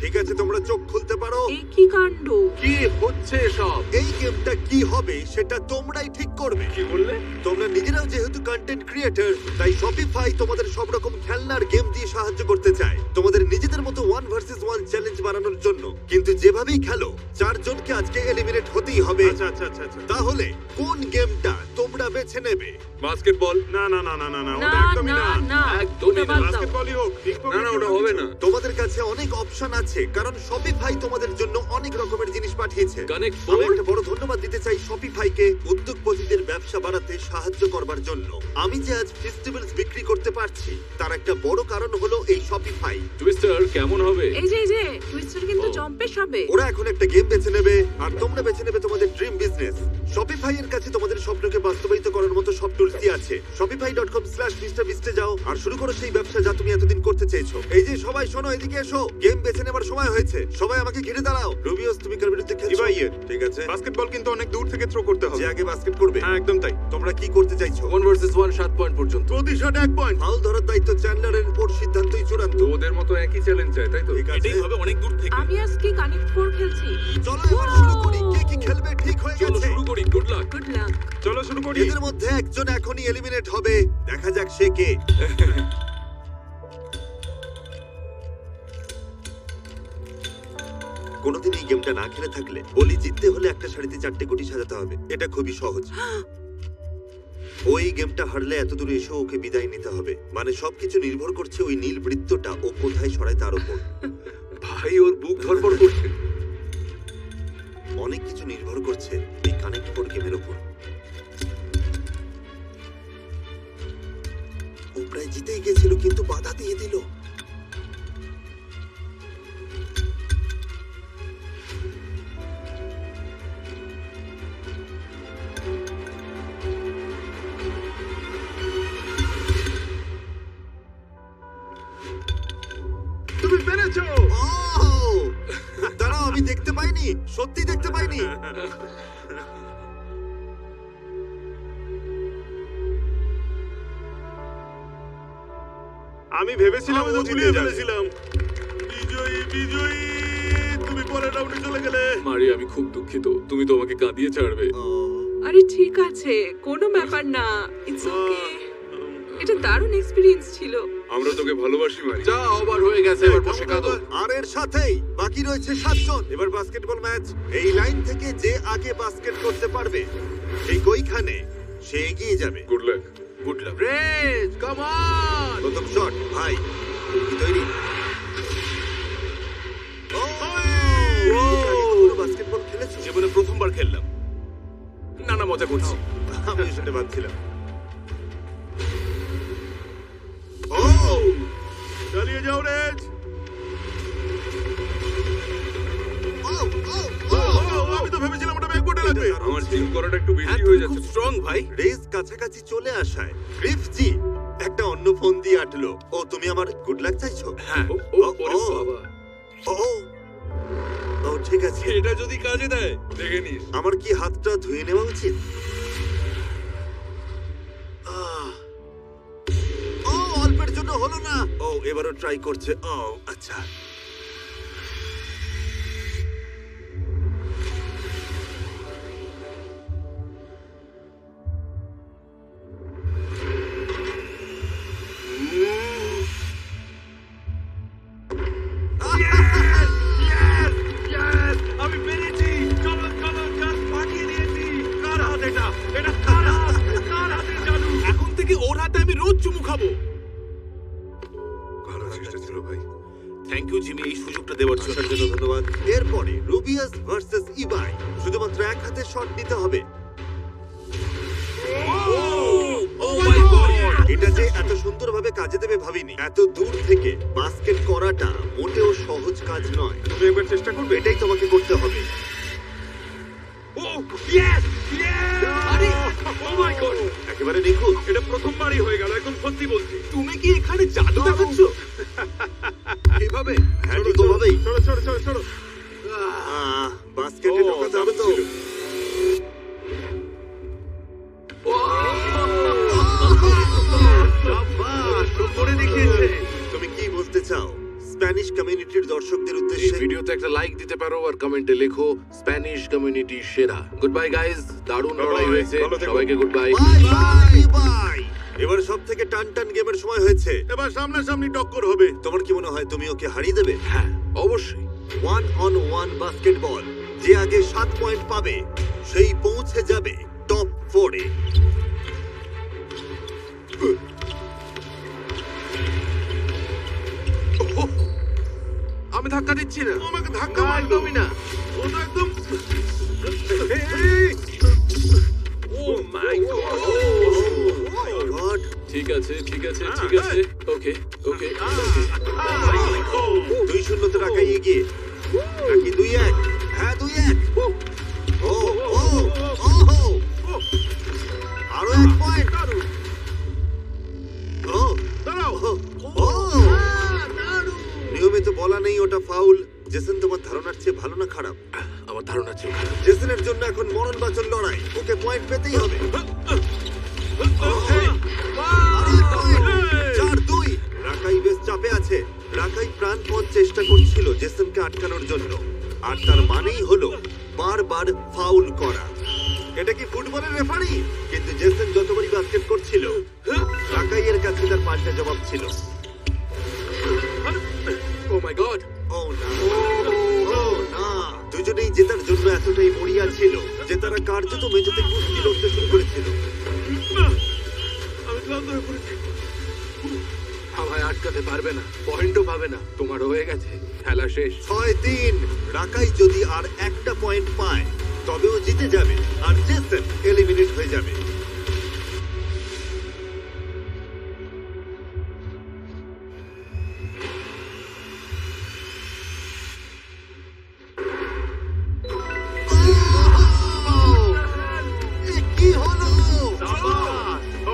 ঠিক আছে, তোমরা চোখ খুলতে পারো। এই কি কাণ্ড! কি হচ্ছে এসব? এই গেমটা কি হবে সেটা তোমরাই ঠিক করবে। কি বললে? তোমরা নিজেরাও যেহেতু কন্টেন্ট ক্রিয়েটর, তাই শপিফাই তোমাদের সব রকম খেলনার গেম দিয়ে সাহায্য করতে চায় তোমাদের নিজেদের মতো 1 ভার্সেস 1 চ্যালেঞ্জ বানানোর জন্য। কিন্তু যেভাবেই খেলো, 4 জনকে আজকে এলিমিনেট হতেই হবে। আচ্ছা আচ্ছা আচ্ছা আচ্ছা। তাহলে কোন গেমটা তোমরা বেছে নেবে? বাস্কেটবল। না না না না না না, না ওটা একদমই না না। না, একদমই ওটা বাদ না। দাও। বাস্কেটবলই হোক, না না ওটা হবে না। তোমাদের কাছে অনেক অপশন আছে, কারণ শপিফাই তোমাদের জন্য অনেক রকমের জিনিস পাঠিয়েছে। কানেক্ট আমি ফোর। একটা বড় ধন্যবাদ দিতে চাই শপিফাইকে উদ্যোগপতিদের ব্যবসা বাড়াতে সাহায্য করবার জন্য। আমি যে আজ ফেস্টিভ্যালস বিক্রি করতে পারছি তার একটা বড় কারণ হলো এই শপিফাই। টুইস্টার কেমন হবে? এই যে টুইস্টার কিন্তু জম্পেশ হবে। ওরা এখন একটা গেম বেছে নেবে আর তোমরা বেছে নেবে তোমাদের ড্রিম বিজনেস। শপিফাই এর কাছে তোমাদের স্বপ্নকে বাস্তবায়িত করার মতো সব টুলসই আছে। shopify.com/mrbeast এ যাও আর শুরু করো সেই ব্যবসা যা তুমি এতদিন করতে চেয়েছো। এই যে সবাই শোনো, এদিকে এসো, গেম বেছে নেবার সময় হয়েছে। সবাই আমাকে ঘিরে দাঁড়াও। রুবিওস, তুমি কার বিরুদ্ধে খেলছো? ঠিক আছে, বাস্কেটবল কিন্তু অনেক দূর থেকে থ্রো করতে যে হবে। আগে বাস্কেট করবে। হ্যাঁ একদম তাই। তোমরা কি করতে চাইছো? 1 ভার্সেস 1 7 পয়েন্ট পর্যন্ত। প্রতি শট 1 পয়েন্ট। ফাউল ধরার দায়িত্ব চ্যান্ডলারের উপর, সিদ্ধান্তই চূড়ান্ত। তো ওদের মতো একই চ্যালেঞ্জ চাই, তাই তো? ঠিক আছে, এটাই হবে অনেক দূর থেকে। আমি আজকে কানেক্ট 4 খেলছি। চলো এবার শুরু করি। কে কি খেলবে ঠিক হয়ে চলো গেছে। শুরু করি। Good luck. গুড লাক। চলো শুরু করি। এদের মধ্যে একজন এখনই এলিমিনেট হবে। দেখা যাক সে কে। কোনোদিন এই গেমটা না খেলে থাকলে বলি, জিততে হলে একটা শাড়িতে 4টে কোটি সাজাতে হবে। এটা খুবই সহজ। ওই গেমটা হারলে এত দূরে এসে ওকে বিদায় নিতে হবে। মানে সবকিছু নির্ভর করছে ওই নীল বৃত্তটা ও কোথায় সরায় তার উপর। ভাই ওর বুক ধরপড় করছে। অনেক কিছু নির্ভর করছে এই কানেক্ট ফোর গেমের উপর। ও প্রায় জিতেই গেছিল কিন্তু বাধা দিয়ে দিল। তুমি পেরেছো। ওহ! দাঁড়াও, আমি দেখতে পাইনি, সত্যি দেখতে পাইনি। আমি ভেবেছিলাম আমি ও তো জিতে গুলিয়ে যাবে। ফেলেছিলাম। বিজয়ী বিজয়ী, তুমি পরের রাউন্ডে চলে গেলে। মারি আমি খুব দুঃখিত, তুমি তো আমাকে কাঁদিয়ে ছাড়বে। আরে ঠিক আছে, কোনো ব্যাপার না। It's okay. এটা দারুণ এক্সপেরিয়েন্স ছিল। আমরা তোকে ভালোবাসি মারি। যা ওভার হয়ে গেছে, এবার বসে কাঁদো। আর এর সাথেই বাকি রয়েছে 7 জন। এবার বাস্কেটবল ম্যাচ। এই লাইন থেকে যে আগে বাস্কেট করতে পারবে ঠিক ওইখানে সে এগিয়ে যাবে। Good luck. Good luck. রেজ, কাম অন। প্রথম শট ভাই, তুমি কি তৈরি? বাস্কেটবল খেলেছো? জীবনে প্রথমবার খেললাম। নানা মজা করছি। আমি সেটা ভাবছিলাম। চালিয়ে যাও রেজ। আমি তো ভেবেছিলাম ওটা ব্যাকবোর্ডে লাগবে। আমার জিম করাটা একটু হ্যাঁ, বেশি তুমি হয়ে খুব যাচ্ছে। স্ট্রং ভাই। রেস কাছাকাছি চলে আসায় গ্রিফজি একটা অন্য ফোন দিয়ে আটলো। ও, তুমি আমার গুড লাক চাইছো? হ্যাঁ। ওরে বাবা, ও ও ঠিক আছে। এটা যদি কাজে দেয় দেখে নিস। আমার কি হাতটা ধুয়ে নেওয়া উচিত? এবারও ট্রাই করছে। ও আচ্ছা, আমি পেরেছি। চলো চলো, জাস্ট পাঠিয়ে দিয়েছি। কার হাত এটা? এটা কার হাত? কার হাতে জাদু? এখন থেকে ওর হাতে আমি রোজ চুমু খাবো। ভালো চেষ্টা ছিল ভাই। থ্যাংক ইউ জিমি, এই সুযোগটা দেওয়ার জন্য। আসার জন্য ধন্যবাদ। এরপরে রুবিয়াস ভার্সেস ইবাই, শুধুমাত্র এক হাতে শট নিতে হবে। ও মাই গড! এটা যে এত সুন্দরভাবে কাজে দেবে ভাবিনি। এত দূর থেকে বাস্কেট করাটা মোটেও সহজ কাজ নয়। তুমি একবার চেষ্টা করবে? এটাই তোমাকে করতে হবে। ও ইয়েস ইয়েস! আরে ও মাই গড! একেবারে নিখুঁত। এটা প্রথমবারই হয়ে গেল, একদম সত্যি বলছি। তুমি কি এখানে জাদু দেখাচ্ছ? এইভাবে? হ্যাঁ, ঠিক ওভাবেই। চলো চলো চলো চলো। বাস্কেটে ঢোকাতে হবে তো। শাবাশ, ও করে দেখিয়েছে। তুমি কি বলতে চাও স্প্যানিশ কমিউনিটির দর্শকদের এই উদ্দেশ্যে? ভিডিওতে একটা লাইক দিতে পারো আর কমেন্টে লেখো স্প্যানিশ কমিউনিটি সেরা। গুড বাই গাইস, দারুণ লড়াই হয়েছে। ভালো থেকো। সবাইকে good bye. Bye bye bye. এবার সব থেকে টান টান গেমের সময় হয়েছে। এবার সামনাসামনি টক্কর হবে। তোমার কি মনে হয় তুমি ওকে হারিয়ে দেবে? হ্যাঁ অবশ্যই। 1-on-1 basketball. যে আগে 7 পয়েন্ট পাবে সেই পৌঁছে যাবে টপ 4-এ। আমি ধাক্কা দিচ্ছি না। আমাকে ধাক্কা মারলো। একদমই না। ও তো একদম ও মাই গড! গড, ঠিক আছে ঠিক আছে ঠিক হ্যাঁ, আছে। ওকে ওকে। 2-0 তো রাখাই এগিয়ে। নাকি 2-1? হ্যাঁ 2-1। ও ও ও আরো 1 পয়েন্ট। ও দাঁড়াও। ও নিয়মে তো বলা নেই ওটা ফাউল। জেসন, তোমার ধারণার চেয়ে ভালো না খারাপ? আমার ধারণা ছিল খারাপ। জেসনের জন্য এখন মরণবাচন লড়াই। ওকে পয়েন্ট পেতেই হবে। আরো 1 পয়েন্ট। 4-2। রাকাই বেশ চাপে আছে। রাকাই প্রাণপণ চেষ্টা করছিল জেসনকে আটকানোর জন্য, আর তার মানেই হলো বারবার ফাউল করা। এটা কি ফুটবলের রেফারি? কিন্তু জেসন যতবারই বাস্কেট করছিল, রাকাইয়ের কাছে তার পাল্টা জবাব ছিল। ও মাই গড! ও না, ও না। দুজনেই জেতার জন্য এতটাই মরিয়া ছিল যে তারা কার্যত মেঝেতে কুস্তি লড়তে শুরু করেছিল। আমি ক্লান্ত হয়ে পড়েছি। আমায় আটকাতে পারবে না, পয়েন্টও পাবে না। তোমার হয়ে গেছে, খেলা শেষ। 6-3। রাকাই যদি আর একটা পয়েন্ট পায় তবেও জিতে যাবে, আর জেসন এলিমিনেট হয়ে যাবে। এ কি হলো?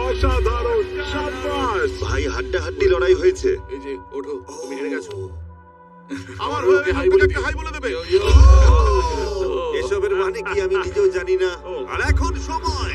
অসাধারণ, সাবাস। ভাই, হাড্ডাহাড্ডি লড়াই হয়েছে। এই যে ওঠো, তুমি হেরে গেছো। আমার ওকে হয়ে হাই গেলে বলে একটা দিও। হাই বলে দেবে। এসবের মানে কি আমি নিজেও জানি না। আর এখন সময়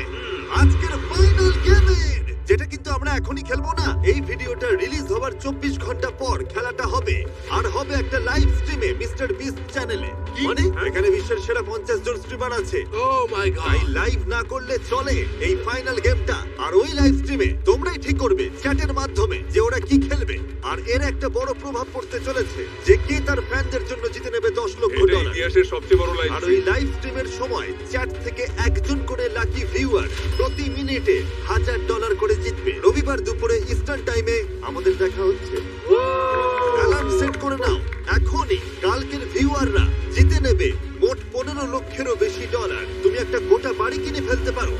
আজকের ফাইনাল গেমের, যেটা কিন্তু আমরা এখনই খেলবো না। এই ভিডিওটা রিলিজ হওয়ার 24 ঘন্টা পর খেলাটা হবে, আর হবে একটা লাইভ স্ট্রিমে মিস্টার বিস্ট চ্যানেলে। মানে এখানে বিশ্বের সেরা 50 জন স্ট্রিমার আছে। ও মাই তাই গড! লাইভ না করলে চলে এই ফাইনাল গেমটা। আর ওই লাইভ স্ট্রিমে তোমরাই ঠিক করবে চ্যাটের মাধ্যমে যে ওরা কি খেলবে। আর এর একটা বড় প্রভাব পড়তে চলেছে যে কে তার ফ্যানদের জন্য জিতে নেবে 10 লক্ষ এটা ডলার। ইতিহাসের সবচেয়ে বড় লাইভ আর ওই লাইভ স্ট্রিমের সময় চ্যাট থেকে একজন করে লাকি ভিউয়ার প্রতি মিনিটে $1000 করে জিতবে। রবিবার দুপুরে ইস্টার্ন টাইমে আমাদের দেখা হচ্ছে। অ্যালার্ম সেট করে নাও এখনই। কালকের ভিউয়াররা জিতে নেবে মোট 15 লক্ষেরও বেশি ডলার। তুমি একটা গোটা বাড়ি কিনে ফেলতে পারো